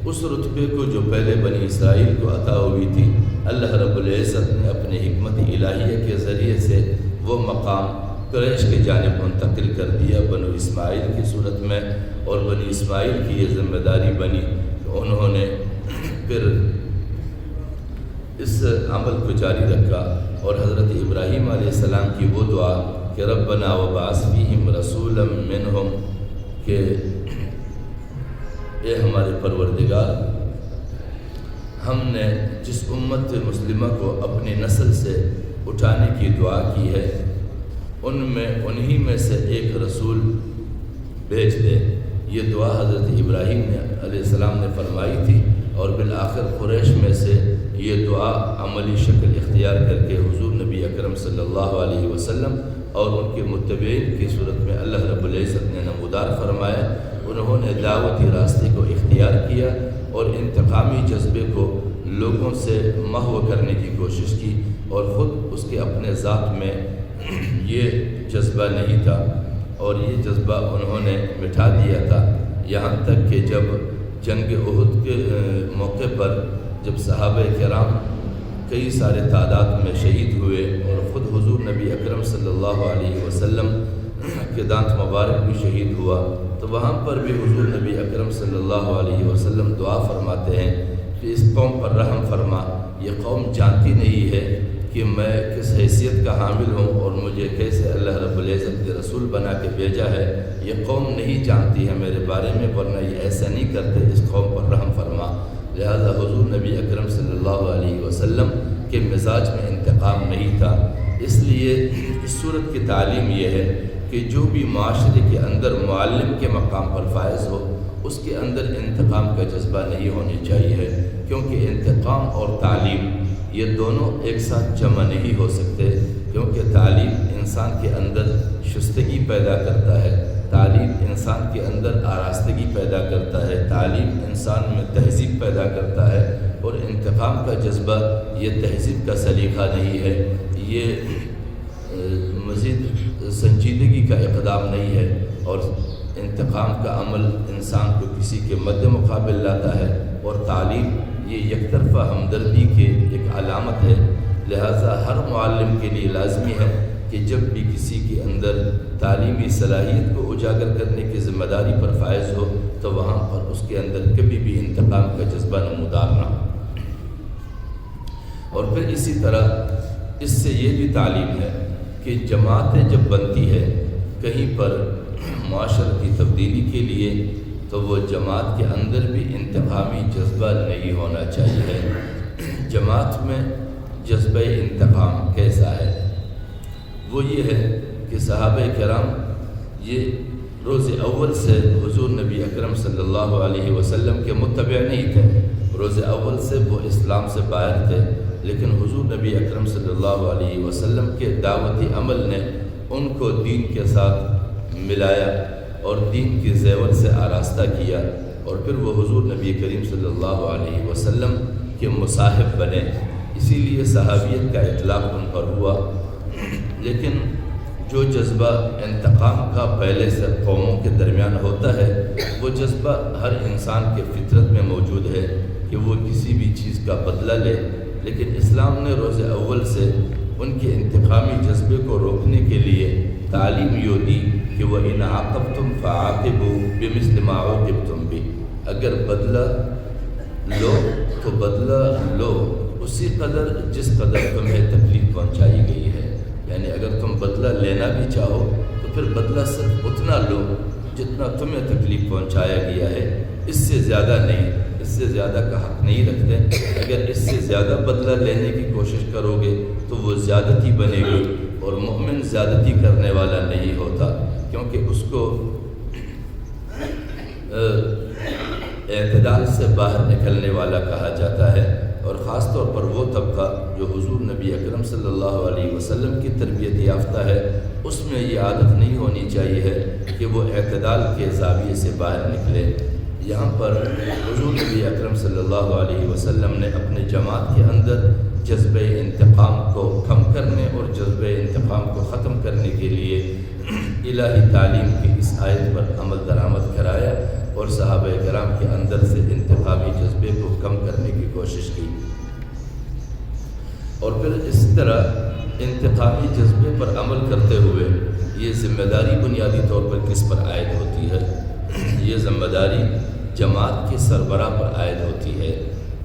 اس رتبے کو جو پہلے بنی اسرائیل کو عطا ہوئی تھی، اللہ رب العزت نے اپنے حکمت الہیہ کے ذریعے سے وہ مقام قریش کی جانب منتقل کر دیا بنو اسماعیل کی صورت میں، اور بنی اسماعیل کی یہ ذمہ داری بنی کہ انہوں نے پھر اس عمل کو جاری رکھا۔ اور حضرت ابراہیم علیہ السلام کی وہ دعا کہ ربنا وبعث فیہم رسولا منہم، کہ اے ہمارے پروردگار، ہم نے جس امت مسلمہ کو اپنی نسل سے اٹھانے کی دعا کی ہے انہی میں سے ایک رسول بھیج دے۔ یہ دعا حضرت ابراہیم علیہ السلام نے فرمائی تھی، اور بالآخر قریش میں سے یہ دعا عملی شکل اختیار کر کے حضور نبی اکرم صلی اللہ علیہ وسلم اور ان کے متبعین کی صورت میں اللہ رب العزت نے نمودار فرمایا۔ انہوں نے دعوتی راستے کو اختیار کیا اور انتقامی جذبے کو لوگوں سے محو کرنے کی کوشش کی، اور خود اس کے اپنے ذات میں یہ جذبہ نہیں تھا، اور یہ جذبہ انہوں نے مٹا دیا تھا، یہاں تک کہ جب جنگ احد کے موقع پر جب صحابہ کرام کئی سارے تعداد میں شہید ہوئے، اور خود حضور نبی اکرم صلی اللہ علیہ وسلم کے دانت مبارک بھی شہید ہوا، تو وہاں پر بھی حضور نبی اکرم صلی اللہ علیہ وسلم دعا فرماتے ہیں کہ اس قوم پر رحم فرما، یہ قوم جانتی نہیں ہے کہ میں کس حیثیت کا حامل ہوں اور مجھے کیسے اللہ رب العزت کے رسول بنا کے بھیجا ہے، یہ قوم نہیں جانتی ہے میرے بارے میں، ورنہ یہ ایسا نہیں کرتے، اس قوم پر رحم فرما۔ لہذا حضور نبی اکرم صلی اللہ علیہ وسلم کے مزاج میں انتقام نہیں تھا۔ اس لیے اس صورت کی تعلیم یہ ہے کہ جو بھی معاشرے کے اندر معلم کے مقام پر فائز ہو اس کے اندر انتقام کا جذبہ نہیں ہونی چاہیے، کیونکہ انتقام اور تعلیم یہ دونوں ایک ساتھ جمع نہیں ہو سکتے، کیونکہ تعلیم انسان کے اندر شستگی پیدا کرتا ہے، تعلیم انسان کے اندر آراستگی پیدا کرتا ہے، تعلیم انسان میں تہذیب پیدا کرتا ہے، اور انتقام کا جذبہ یہ تہذیب کا سلیقہ نہیں ہے، یہ مزید سنجیدگی کا اقدام نہیں ہے، اور انتقام کا عمل انسان کو کسی کے مد مقابل لاتا ہے، اور تعلیم یہ یک طرفہ ہمدردی کے ایک علامت ہے۔ لہٰذا ہر معلم کے لیے لازمی ہے کہ جب بھی کسی کے اندر تعلیمی صلاحیت کو اجاگر کرنے کی ذمہ داری پر فائز ہو تو وہاں پر اس کے اندر کبھی بھی انتقام کا جذبہ نمودار نہ ہو۔ اور پھر اسی طرح اس سے یہ بھی تعلیم ہے کہ جماعتیں جب بنتی ہے کہیں پر معاشرتی تبدیلی کے لیے تو وہ جماعت کے اندر بھی انتقامی جذبہ نہیں ہونا چاہیے۔ جماعت میں جذبہ انتقام کیسا ہے؟ وہ یہ ہے کہ صحابہ کرام یہ روز اول سے حضور نبی اکرم صلی اللہ علیہ وسلم کے متبع نہیں تھے، روز اول سے وہ اسلام سے باہر تھے، لیکن حضور نبی اکرم صلی اللہ علیہ وسلم کے دعوتی عمل نے ان کو دین کے ساتھ ملایا اور دین کے زیور سے آراستہ کیا، اور پھر وہ حضور نبی کریم صلی اللہ علیہ وسلم کے مصاحب بنے، اسی لیے صحابیت کا اطلاق ان پر ہوا۔ لیکن جو جذبہ انتقام کا پہلے سے قوموں کے درمیان ہوتا ہے وہ جذبہ ہر انسان کے فطرت میں موجود ہے کہ وہ کسی بھی چیز کا بدلہ لے، لیکن اسلام نے روز اول سے ان کے انتقامی جذبے کو روکنے کے لیے تعلیم یوں دی کہ وَإِنْ عَاقَبْتُمْ فَعَاقِبُوا بِمِثْلِ مَا عُوقِبْتُمْ بِهِ، اگر بدلہ لو تو بدلہ لو اسی قدر جس قدر تمہیں تکلیف پہنچائی گئی ہے، یعنی اگر تم بدلہ لینا بھی چاہو تو پھر بدلہ صرف اتنا لو جتنا تمہیں تکلیف پہنچایا گیا ہے، اس سے زیادہ نہیں، اس سے زیادہ کا حق نہیں رکھتے۔ اگر اس سے زیادہ بدلہ لینے کی کوشش کرو گے تو وہ زیادتی بنے گی، اور مومن زیادتی کرنے والا نہیں ہوتا، کیونکہ اس کو اعتدال سے باہر نکلنے والا کہا جاتا ہے۔ اور خاص طور پر وہ طبقہ جو حضور نبی اکرم صلی اللہ علیہ وسلم کی تربیت یافتہ ہے، اس میں یہ عادت نہیں ہونی چاہیے ہے کہ وہ اعتدال کے زاویے سے باہر نکلے۔ یہاں پر حضور نبی اکرم صلی اللہ علیہ وسلم نے اپنے جماعت کے اندر جذبہ انتقام کو کم کرنے اور جذبہ انتقام کو ختم کرنے کے لیے الہی تعلیم کی اس آیت پر عمل درآمد کرایا، اور صحابہ کرام کے اندر سے انتقامی جذبے کو کم کرنے کی کوشش کی۔ اور پھر اس طرح انتقامی جذبے پر عمل کرتے ہوئے یہ ذمہ داری بنیادی طور پر کس پر عائد ہوتی ہے؟ یہ ذمہ داری جماعت کے سربراہ پر عائد ہوتی ہے۔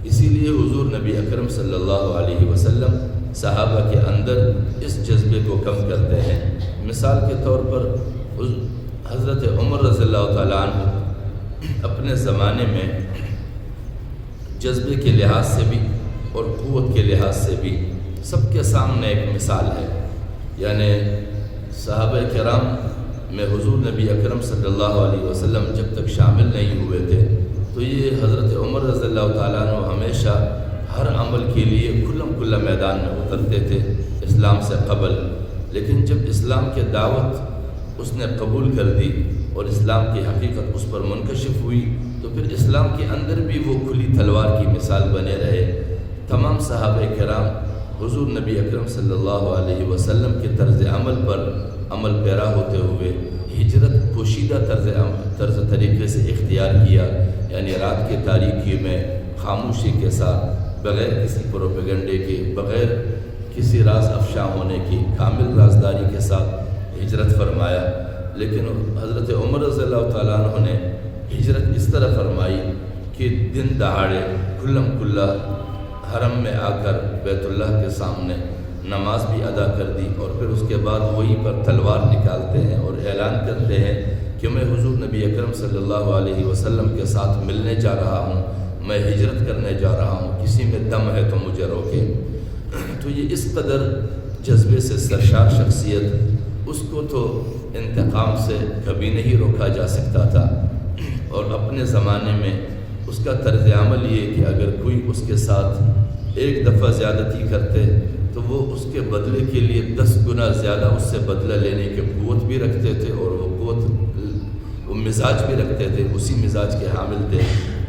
اسی لیے حضور نبی اکرم صلی اللہ علیہ وسلم صحابہ کے اندر اس جذبے کو کم کرتے ہیں۔ مثال کے طور پر حضرت عمر رضی اللہ تعالیٰ عنہ اپنے زمانے میں جذبے کے لحاظ سے بھی اور قوت کے لحاظ سے بھی سب کے سامنے ایک مثال ہے، یعنی صحابہ کرام میں حضور نبی اکرم صلی اللہ علیہ وسلم جب تک شامل نہیں ہوئے تھے تو یہ حضرت عمر رضی اللہ تعالیٰ عنہ ہمیشہ ہر عمل کے لیے کھلم کھلا میدان میں اترتے تھے اسلام سے قبل، لیکن جب اسلام کی دعوت اس نے قبول کر دی اور اسلام کی حقیقت اس پر منکشف ہوئی تو پھر اسلام کے اندر بھی وہ کھلی تلوار کی مثال بنے رہے۔ تمام صحابہ کرام حضور نبی اکرم صلی اللہ علیہ وسلم کے طرز عمل پر عمل پیرا ہوتے ہوئے ہجرت پوشیدہ طرز طریقے سے اختیار کیا، یعنی رات کے تاریکی میں خاموشی کے ساتھ بغیر کسی پروپیگنڈے کے، بغیر کسی راز افشاں ہونے کی کامل رازداری کے ساتھ ہجرت فرمایا۔ لیکن حضرت عمر رضی اللہ تعالیٰ عنہ نے ہجرت اس طرح فرمائی کہ دن دہاڑے کھلم کھلا حرم میں آ کر بیت اللہ کے سامنے نماز بھی ادا کر دی، اور پھر اس کے بعد وہیں پر تلوار نکالتے ہیں اور اعلان کرتے ہیں کہ میں حضور نبی اکرم صلی اللہ علیہ وسلم کے ساتھ ملنے جا رہا ہوں، میں ہجرت کرنے جا رہا ہوں، کسی میں دم ہے تو مجھے روکے۔ تو یہ اس قدر جذبے سے سرشار شخصیت، اس کو تو انتقام سے کبھی نہیں روکا جا سکتا تھا۔ اور اپنے زمانے میں اس کا طرز عمل یہ کہ اگر کوئی اس کے ساتھ ایک دفعہ زیادتی کرتے تو وہ اس کے بدلے کے لیے 10 گنا زیادہ اس سے بدلہ لینے کی قوت بھی رکھتے تھے، اور وہ مزاج بھی رکھتے تھے، اسی مزاج کے حامل تھے۔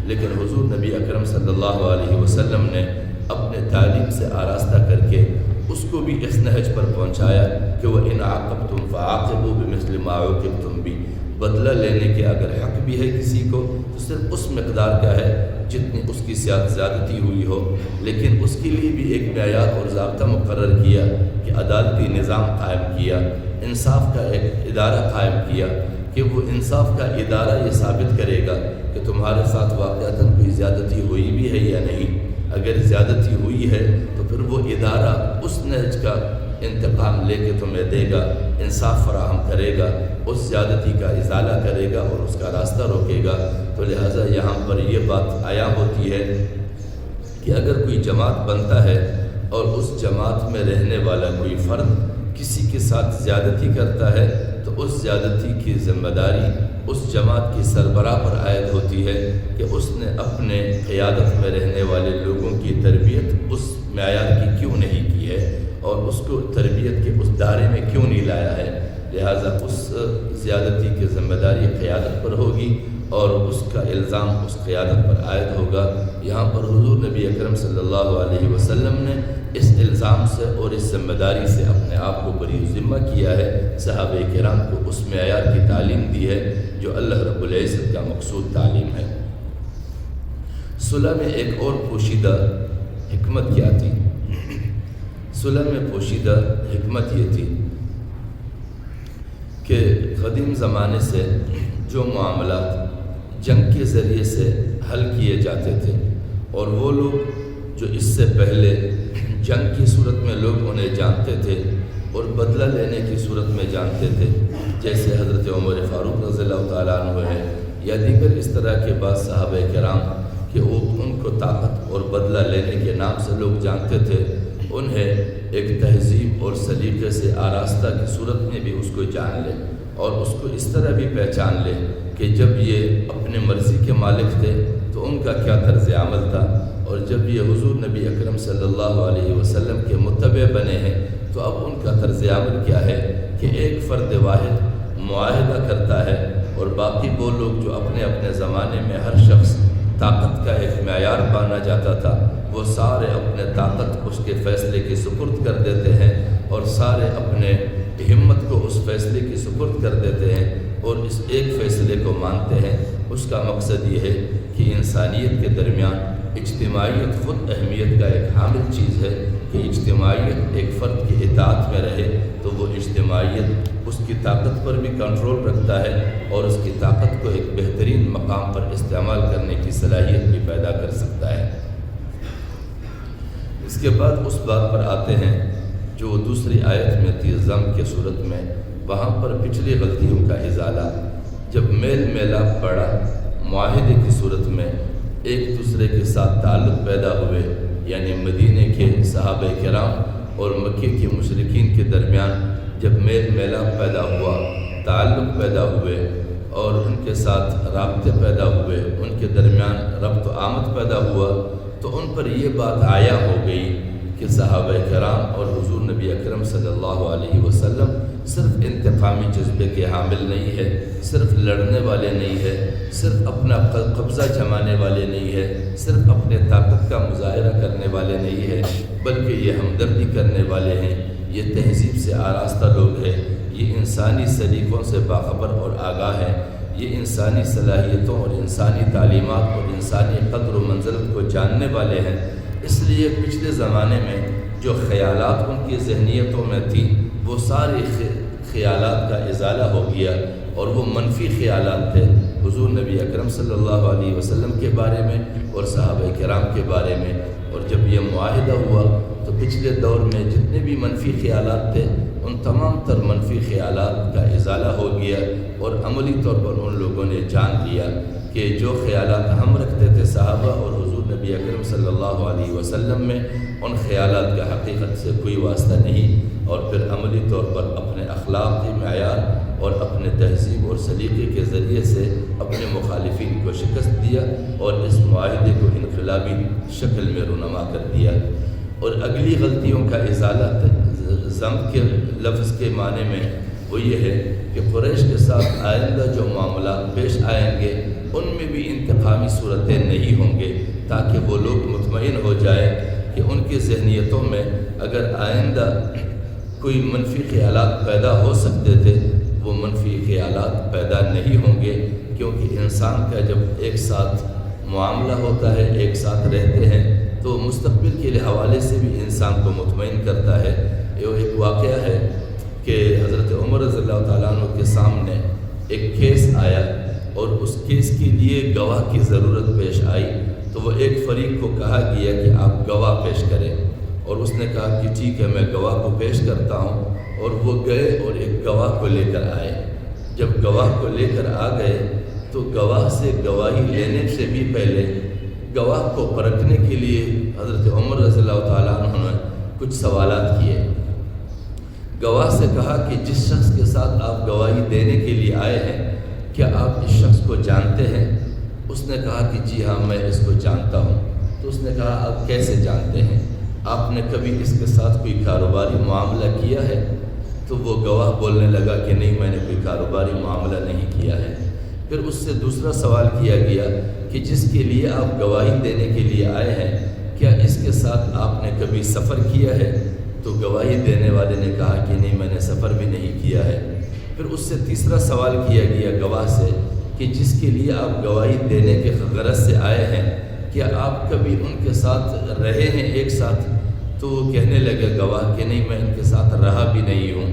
لیکن حضور نبی اکرم صلی اللہ علیہ وسلم نے اپنے تعلیم سے آراستہ کر کے اس کو بھی اس نہج پر پہنچایا کہ وہ ان عاقبتم فعاقبوا بمثل ما عوقبتم بھی، بدلہ لینے کے اگر حق بھی ہے کسی کو تو صرف اس مقدار کا ہے جتنی اس کی زیادتی ہوئی ہو، لیکن اس کے لیے بھی ایک معیار اور ضابطہ مقرر کیا کہ عدالتی نظام قائم کیا، انصاف کا ایک ادارہ قائم کیا کہ وہ انصاف کا ادارہ یہ ثابت کرے گا کہ تمہارے ساتھ واقعتاً کوئی زیادتی ہوئی بھی ہے یا نہیں۔ اگر زیادتی ہوئی ہے تو پھر وہ ادارہ اس نہج کا انتقام لے کے تمہیں دے گا، انصاف فراہم کرے گا، اس زیادتی کا ازالہ کرے گا اور اس کا راستہ روکے گا۔ تو لہٰذا یہاں پر یہ بات عیاں ہوتی ہے کہ اگر کوئی جماعت بنتا ہے اور اس جماعت میں رہنے والا کوئی فرد کسی کے ساتھ زیادتی کرتا ہے تو اس زیادتی کی ذمہ داری اس جماعت کی سربراہ پر عائد ہوتی ہے کہ اس نے اپنے قیادت میں رہنے والے لوگوں کی تربیت اس معیار کی کیوں نہیں کی ہے اور اس کو تربیت کے اس دائرے میں کیوں نہیں لایا ہے۔ لہٰذا اس زیادتی کی ذمہ داری قیادت پر ہوگی اور اس کا الزام اس قیادت پر عائد ہوگا۔ یہاں پر حضور نبی اکرم صلی اللہ علیہ وسلم نے اس الزام سے اور اس ذمہ داری سے اپنے آپ کو بری ذمہ کیا ہے، صحابہ کرام کو اس معیار کی تعلیم دی ہے جو اللہ رب العزت کا مقصود تعلیم ہے۔ صلح میں ایک اور پوشیدہ حکمت کیا تھی؟ صلح میں پوشیدہ حکمت یہ تھی کہ قدیم زمانے سے جو معاملات جنگ کے ذریعے سے حل کیے جاتے تھے اور وہ لوگ جو اس سے پہلے جنگ کی صورت میں لوگ انہیں جانتے تھے اور بدلہ لینے کی صورت میں جانتے تھے، جیسے حضرت عمر فاروق رضی اللہ تعالیٰ عنہ ہے یا دیگر اس طرح کے بعض صحابہ کرام کہ وہ ان کو طاقت اور بدلہ لینے کے نام سے لوگ جانتے تھے، انہیں ایک تہذیب اور سلیقے سے آراستہ کی صورت میں بھی اس کو جان لے اور اس کو اس طرح بھی پہچان لے کہ جب یہ اپنے مرضی کے مالک تھے تو ان کا کیا طرز عمل تھا، اور جب یہ حضور نبی اکرم صلی اللہ علیہ وسلم کے متبع بنے ہیں تو اب ان کا طرز عمل کیا ہے کہ ایک فرد واحد معاہدہ کرتا ہے اور باقی وہ لوگ جو اپنے اپنے زمانے میں ہر شخص طاقت کا ایک معیار مانا جاتا تھا وہ سارے اپنے طاقت اس کے فیصلے کی سپرد کر دیتے ہیں اور سارے اپنے ہمت کو اس فیصلے کی سپرد کر دیتے ہیں اور اس ایک فیصلے کو مانتے ہیں۔ اس کا مقصد یہ ہے کہ انسانیت کے درمیان اجتماعیت خود اہمیت کا ایک حامل چیز ہے کہ اجتماعیت ایک فرد کی اطاعت میں رہے تو وہ اجتماعیت اس کی طاقت پر بھی کنٹرول رکھتا ہے اور اس کی طاقت کو ایک بہترین مقام پر استعمال کرنے کی صلاحیت بھی پیدا کر سکتا ہے۔ اس کے بعد اس بات پر آتے ہیں جو دوسری آیت میں تھی ضم کے صورت میں، وہاں پر پچھلی غلطیوں کا ازالہ، جب میل میلاپ پڑا معاہدے کی صورت میں ایک دوسرے کے ساتھ تعلق پیدا ہوئے، یعنی مدینے کے صحابہ کرام اور مکے کے مشرکین کے درمیان جب میل میلاپ پیدا ہوا، تعلق پیدا ہوئے اور ان کے ساتھ رابطے پیدا ہوئے، ان کے درمیان ربط و آمد پیدا ہوا، تو ان پر یہ بات عیاں ہو گئی کہ صحابہ کرام اور حضور نبی اکرم صلی اللہ علیہ وسلم صرف انتقامی جذبے کے حامل نہیں ہے، صرف لڑنے والے نہیں ہے، صرف اپنا قبضہ جمانے والے نہیں ہے، صرف اپنے طاقت کا مظاہرہ کرنے والے نہیں ہے، بلکہ یہ ہمدردی کرنے والے ہیں، یہ تہذیب سے آراستہ لوگ ہیں، یہ انسانی سلیقوں سے باخبر اور آگاہ ہیں، یہ انسانی صلاحیتوں اور انسانی تعلیمات اور انسانی قدر و منزلت کو جاننے والے ہیں۔ اس لیے پچھلے زمانے میں جو خیالات ان کی ذہنیتوں میں تھی وہ سارے خیالات کا ازالہ ہو گیا اور وہ منفی خیالات تھے حضور نبی اکرم صلی اللہ علیہ وسلم کے بارے میں اور صحابہ کرام کے بارے میں، اور جب یہ معاہدہ ہوا تو پچھلے دور میں جتنے بھی منفی خیالات تھے ان تمام تر منفی خیالات کا ازالہ ہو گیا اور عملی طور پر ان لوگوں نے جان لیا کہ جو خیالات ہم رکھتے تھے صحابہ اور حضور نبی اکرم صلی اللہ علیہ وسلم میں، ان خیالات کا حقیقت سے کوئی واسطہ نہیں، اور پھر عملی طور پر اپنے اخلاقی معیار اور اپنے تہذیب اور سلیقے کے ذریعے سے اپنے مخالفین کو شکست دیا اور اس معاہدے کو انقلابی شکل میں رونما کر دیا۔ اور اگلی غلطیوں کا ازالہ ضم کے لفظ کے معنی میں وہ یہ ہے کہ قریش کے ساتھ آئندہ جو معاملات پیش آئیں گے ان میں بھی انتقامی صورتیں نہیں ہوں گے، تاکہ وہ لوگ مطمئن ہو جائیں کہ ان کی ذہنیتوں میں اگر آئندہ کوئی منفی خیالات پیدا ہو سکتے تھے وہ منفی خیالات پیدا نہیں ہوں گے، کیونکہ انسان کا جب ایک ساتھ معاملہ ہوتا ہے، ایک ساتھ رہتے ہیں، تو مستقبل کے حوالے سے بھی انسان کو مطمئن کرتا ہے۔ یہ ایک واقعہ ہے کہ حضرت عمر رضی اللہ تعالیٰ عنہ کے سامنے ایک کیس آیا اور اس کیس کے لیے گواہ کی ضرورت پیش آئی، تو وہ ایک فریق کو کہا گیا کہ آپ گواہ پیش کریں، اور اس نے کہا کہ ٹھیک ہے میں گواہ کو پیش کرتا ہوں، اور وہ گئے اور ایک گواہ کو لے کر آئے۔ جب گواہ کو لے کر آ گئے تو گواہ سے گواہی لینے سے بھی پہلے گواہ کو پرکھنے کے لیے حضرت عمر رضی اللہ تعالیٰ عنہ نے کچھ سوالات کیے۔ گواہ سے کہا کہ جس شخص کے ساتھ آپ گواہی دینے کے لیے آئے ہیں کیا آپ اس شخص کو جانتے ہیں؟ اس نے کہا کہ جی ہاں میں اس کو جانتا ہوں۔ تو اس نے کہا آپ کیسے جانتے ہیں؟ آپ نے کبھی اس کے ساتھ کوئی کاروباری معاملہ کیا ہے؟ تو وہ گواہ بولنے لگا کہ نہیں میں نے کوئی کاروباری معاملہ نہیں کیا ہے۔ پھر اس سے دوسرا سوال کیا گیا کہ جس کے لیے آپ گواہی دینے کے لیے آئے ہیں کیا اس کے ساتھ آپ نے کبھی سفر کیا ہے؟ تو گواہی دینے والے نے کہا کہ نہیں میں نے سفر بھی نہیں کیا ہے۔ پھر اس سے تیسرا سوال کیا گیا گواہ سے کہ جس کے لیے آپ گواہی دینے کے غرض سے آئے ہیں کیا آپ کبھی ان کے ساتھ رہے ہیں ایک ساتھ؟ تو وہ کہنے لگے گواہ کہ نہیں میں ان کے ساتھ رہا بھی نہیں ہوں۔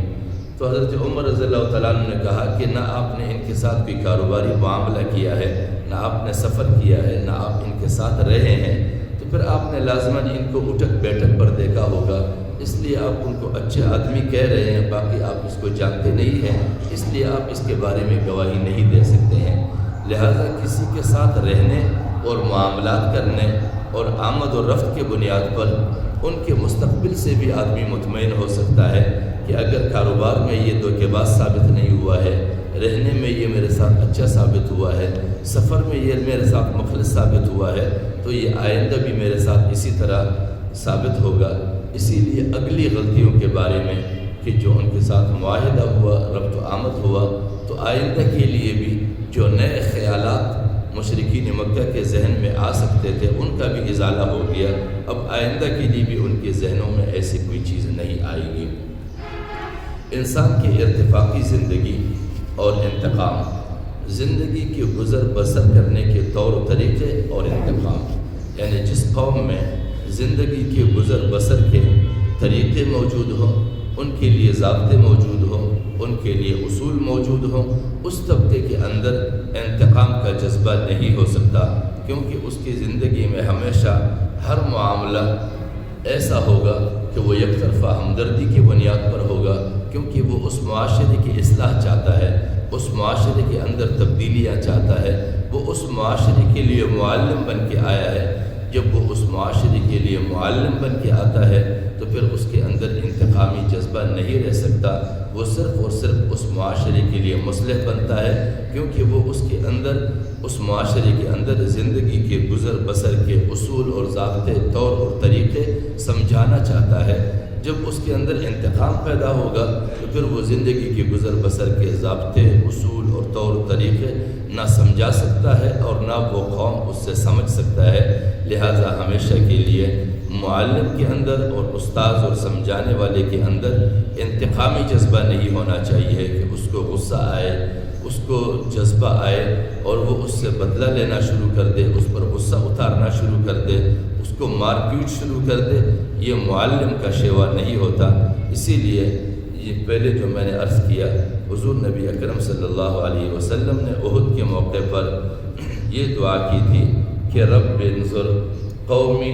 تو حضرت عمر رضی اللہ تعالیٰ عنہ نے کہا کہ نہ آپ نے ان کے ساتھ کوئی کاروباری معاملہ کیا ہے، نہ آپ نے سفر کیا ہے، نہ آپ ان کے ساتھ رہے ہیں، تو پھر آپ نے لازماً ان کو اٹھک بیٹھک پر دیکھا ہوگا، اس لیے آپ ان کو اچھے آدمی کہہ رہے ہیں، باقی آپ اس کو جانتے نہیں ہیں، اس لیے آپ اس کے بارے میں گواہی نہیں دے سکتے ہیں۔ لہٰذا کسی کے ساتھ رہنے اور معاملات کرنے اور آمد و رفت کے بنیاد پر ان کے مستقبل سے بھی آدمی مطمئن ہو سکتا ہے کہ اگر کاروبار میں یہ دھوکے باز ثابت نہیں ہوا ہے، رہنے میں یہ میرے ساتھ اچھا ثابت ہوا ہے، سفر میں یہ میرے ساتھ مخلص ثابت ہوا ہے، تو یہ آئندہ بھی میرے ساتھ اسی طرح ثابت ہوگا۔ اسی لیے اگلی غلطیوں کے بارے میں کہ جو ان کے ساتھ معاہدہ ہوا، ربط و آمد ہوا، تو آئندہ کے لیے بھی جو نئے خیالات مشرکین مکہ کے ذہن میں آ سکتے تھے ان کا بھی ازالہ ہو گیا۔ اب آئندہ کے لیے بھی ان کے ذہنوں میں ایسی کوئی چیز نہیں آئے گی۔ انسان کی ارتفاقی زندگی اور انتقام، زندگی کے گزر بسر کرنے کے طور و طریقے اور انتقام، یعنی جس قوم میں زندگی کے گزر بسر کے طریقے موجود ہوں، ان کے لیے ضابطے موجود ہوں، ان کے لیے اصول موجود ہوں، اس طبقے کے اندر انتقام کا جذبہ نہیں ہو سکتا، کیونکہ اس کی زندگی میں ہمیشہ ہر معاملہ ایسا ہوگا کہ وہ یک طرفہ ہمدردی کی بنیاد پر ہوگا، کیونکہ وہ اس معاشرے کی اصلاح چاہتا ہے، اس معاشرے کے اندر تبدیلیاں چاہتا ہے، وہ اس معاشرے کے لیے معلم بن کے آیا ہے۔ جب وہ اس معاشرے کے لیے معلم بن کے آتا ہے تو پھر اس کے اندر انتقامی جذبہ نہیں رہ سکتا، وہ صرف اور صرف اس معاشرے کے لیے مصلح بنتا ہے، کیونکہ وہ اس کے اندر اس معاشرے کے اندر زندگی کے گزر بسر کے اصول اور ضابطے، طور اور طریقے سمجھانا چاہتا ہے۔ جب اس کے اندر انتقام پیدا ہوگا تو پھر وہ زندگی کے گزر بسر کے ضابطے، اصول اور طور و طریقے نہ سمجھا سکتا ہے اور نہ وہ قوم اس سے سمجھ سکتا ہے۔ لہٰذا ہمیشہ کے لیے معلم کے اندر اور استاذ اور سمجھانے والے کے اندر انتقامی جذبہ نہیں ہونا چاہیے کہ اس کو غصہ آئے، اس کو جذبہ آئے اور وہ اس سے بدلہ لینا شروع کر دے، اس پر غصہ اتارنا شروع کر دے، اس کو مار پیٹ شروع کر دے۔ یہ معلم کا شیوا نہیں ہوتا۔ اسی لیے یہ پہلے جو میں نے عرض کیا، حضور نبی اکرم صلی اللہ علیہ وسلم نے احد کے موقع پر یہ دعا کی تھی کہ رب انصر قومی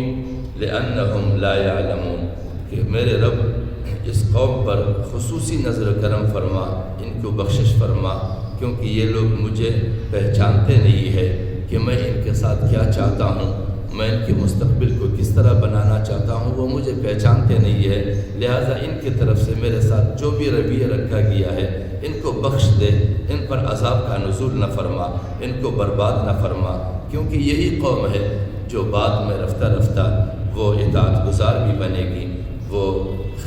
لأنہم لا يعلمون، کہ میرے رب اس قوم پر خصوصی نظر و کرم فرما، ان کو بخشش فرما، کیونکہ یہ لوگ مجھے پہچانتے نہیں ہے کہ میں ان کے ساتھ کیا چاہتا ہوں، میں ان کے مستقبل کو کس طرح بنانا چاہتا ہوں وہ مجھے پہچانتے نہیں ہے، لہٰذا ان کی طرف سے میرے ساتھ جو بھی رویہ رکھا گیا ہے ان کو بخش دے، ان پر عذاب کا نزول نہ فرما، ان کو برباد نہ فرما، کیونکہ یہی قوم ہے جو بعد میں رفتہ رفتہ وہ اطاعت گزار بھی بنے گی، وہ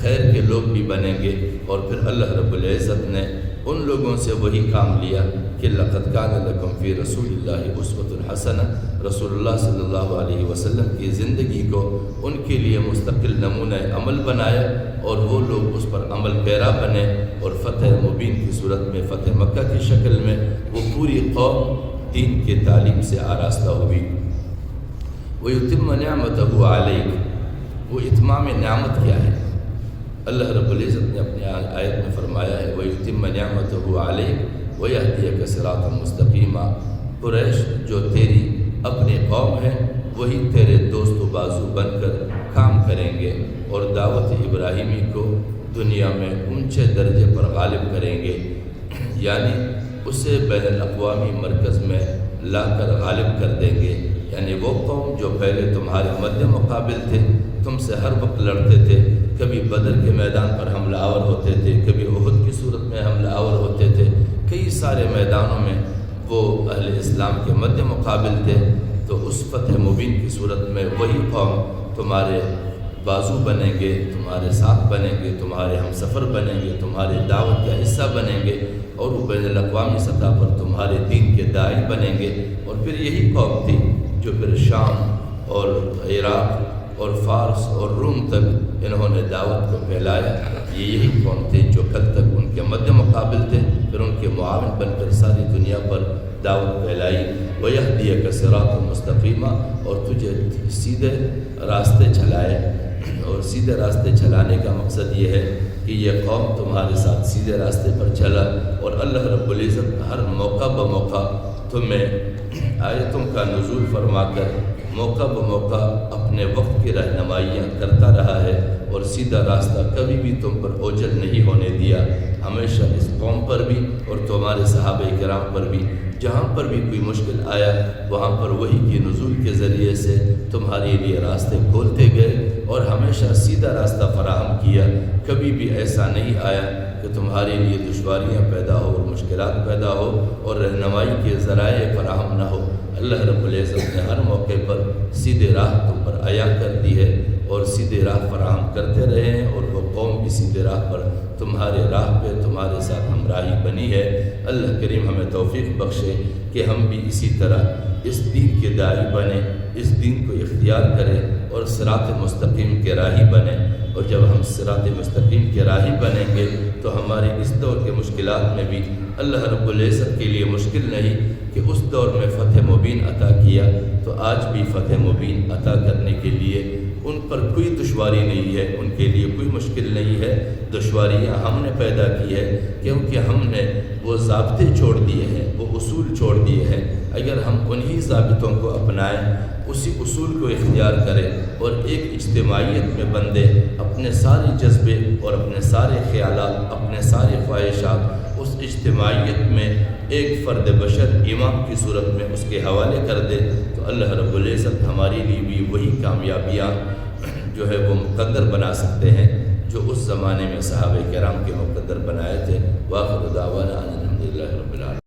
خیر کے لوگ بھی بنیں گے، اور پھر اللہ رب العزت نے ان لوگوں سے وہی کام لیا کہ لقد کان لکم فی رسول اللہ اسوۃ حسنہ، رسول اللہ صلی اللہ علیہ وسلم کی زندگی کو ان کے لیے مستقل نمونہ عمل بنایا، اور وہ لوگ اس پر عمل پیرا بنے، اور فتح مبین کی صورت میں، فتح مکہ کی شکل میں وہ پوری قوم دین کے تعلیم سے آراستہ ہوئی۔ وَيُتِمَّ نِعْمَتَهُ عَلَيْكَ، وہ اتمام نعمت کیا ہے؟ اللہ رب العزت نے اپنی آیت میں فرمایا ہے وَيُتِمَّ نِعْمَتَهُ عَلَيْكَ وَيَهْدِيَكَ صِرَاطًا مُسْتَقِيمًا، قریش جو تیری اپنی قوم ہے وہی تیرے دوست و بازو بن کر کام کریں گے، اور دعوت ابراہیمی کو دنیا میں اونچے درجے پر غالب کریں گے، یعنی اسے بین الاقوامی مرکز میں لا کر غالب کر دیں گے۔ یعنی وہ قوم جو پہلے تمہارے مد مقابل تھے، تم سے ہر وقت لڑتے تھے، کبھی بدر کے میدان پر حملہ آور ہوتے تھے، کبھی احد کی صورت میں حملہ آور ہوتے تھے، کئی سارے میدانوں میں وہ اہل اسلام کے مد مقابل تھے، تو اس فتح مبین کی صورت میں وہی قوم تمہارے بازو بنیں گے، تمہارے ساتھ بنیں گے، تمہارے ہم سفر بنیں گے، تمہارے دعوت کا حصہ بنیں گے، اور وہ بین الاقوامی سطح پر تمہارے دین کے داعی بنیں گے۔ اور پھر یہی قوم تھی جو پھر شام اور عراق اور فارس اور روم تک انہوں نے دعوت کو پھیلایا۔ یہی قوم تھے جو کل تک ان کے مد مقابل تھے، پھر ان کے معاون بن کر ساری دنیا پر دعوت پھیلائی۔ وَيَهْدِيَكَ صِرَاطًا مُسْتَقِيمًا، اور تجھے سیدھے راستے چلائے۔ اور سیدھے راستے چلانے کا مقصد یہ ہے کہ یہ قوم تمہارے ساتھ سیدھے راستے پر چلا، اور اللہ رب العزت ہر موقع بموقع تمہیں آیتوں کا نزول فرما کر موقع بموقع اپنے وقت کی رہنمائیاں کرتا رہا ہے، اور سیدھا راستہ کبھی بھی تم پر اوجل نہیں ہونے دیا۔ ہمیشہ اس قوم پر بھی اور تمہارے صحابہ کرام پر بھی جہاں پر بھی کوئی مشکل آیا وہاں پر وحی کی نزول کے ذریعے سے تمہارے لیے راستے کھولتے گئے، اور ہمیشہ سیدھا راستہ فراہم کیا۔ کبھی بھی ایسا نہیں آیا کہ تمہارے لیے دشواریاں پیدا ہو اور مشکلات پیدا ہو اور رہنمائی کے ذرائع فراہم نہ ہو۔ اللہ رب العزت نے ہر موقع پر سیدھے راہ تم پر عیاں کر دی ہے، اور سیدھے راہ فراہم کرتے رہے ہیں، اور وہ قوم بھی سیدھے راہ پر تمہارے راہ پہ تمہارے ساتھ ہمراہی بنی ہے۔ اللہ کریم ہمیں توفیق بخشے کہ ہم بھی اسی طرح اس دین کے داعی بنیں، اس دین کو اختیار کریں اور صراط مستقیم کے راہی بنیں۔ اور جب ہم صراط مستقیم کے راہی بنیں گے تو ہمارے اس دور کے مشکلات میں بھی اللہ رب العزت کے لیے مشکل نہیں کہ اس دور میں فتح مبین عطا کیا تو آج بھی فتح مبین عطا کرنے کے لیے ان پر کوئی دشواری نہیں ہے، ان کے لیے کوئی مشکل نہیں ہے۔ دشواریاں ہم نے پیدا کی ہے کیونکہ ہم نے وہ ضابطے چھوڑ دیے ہیں، وہ اصول چھوڑ دیے ہیں۔ اگر ہم انہی ضابطوں کو اپنائیں، اسی اصول کو اختیار کریں اور ایک اجتماعیت میں بندے اپنے سارے جذبے اور اپنے سارے خیالات، اپنے سارے خواہشات اس اجتماعیت میں ایک فرد بشر امام کی صورت میں اس کے حوالے کر دے تو اللہ رب العزت ہمارے لیے بھی وہی کامیابیاں جو ہے وہ مقدر بنا سکتے ہیں جو اس زمانے میں صحابہ کرام کے مقدر بنائے تھے۔ وآخر دعوانا ان الحمد للہ رب العالمین۔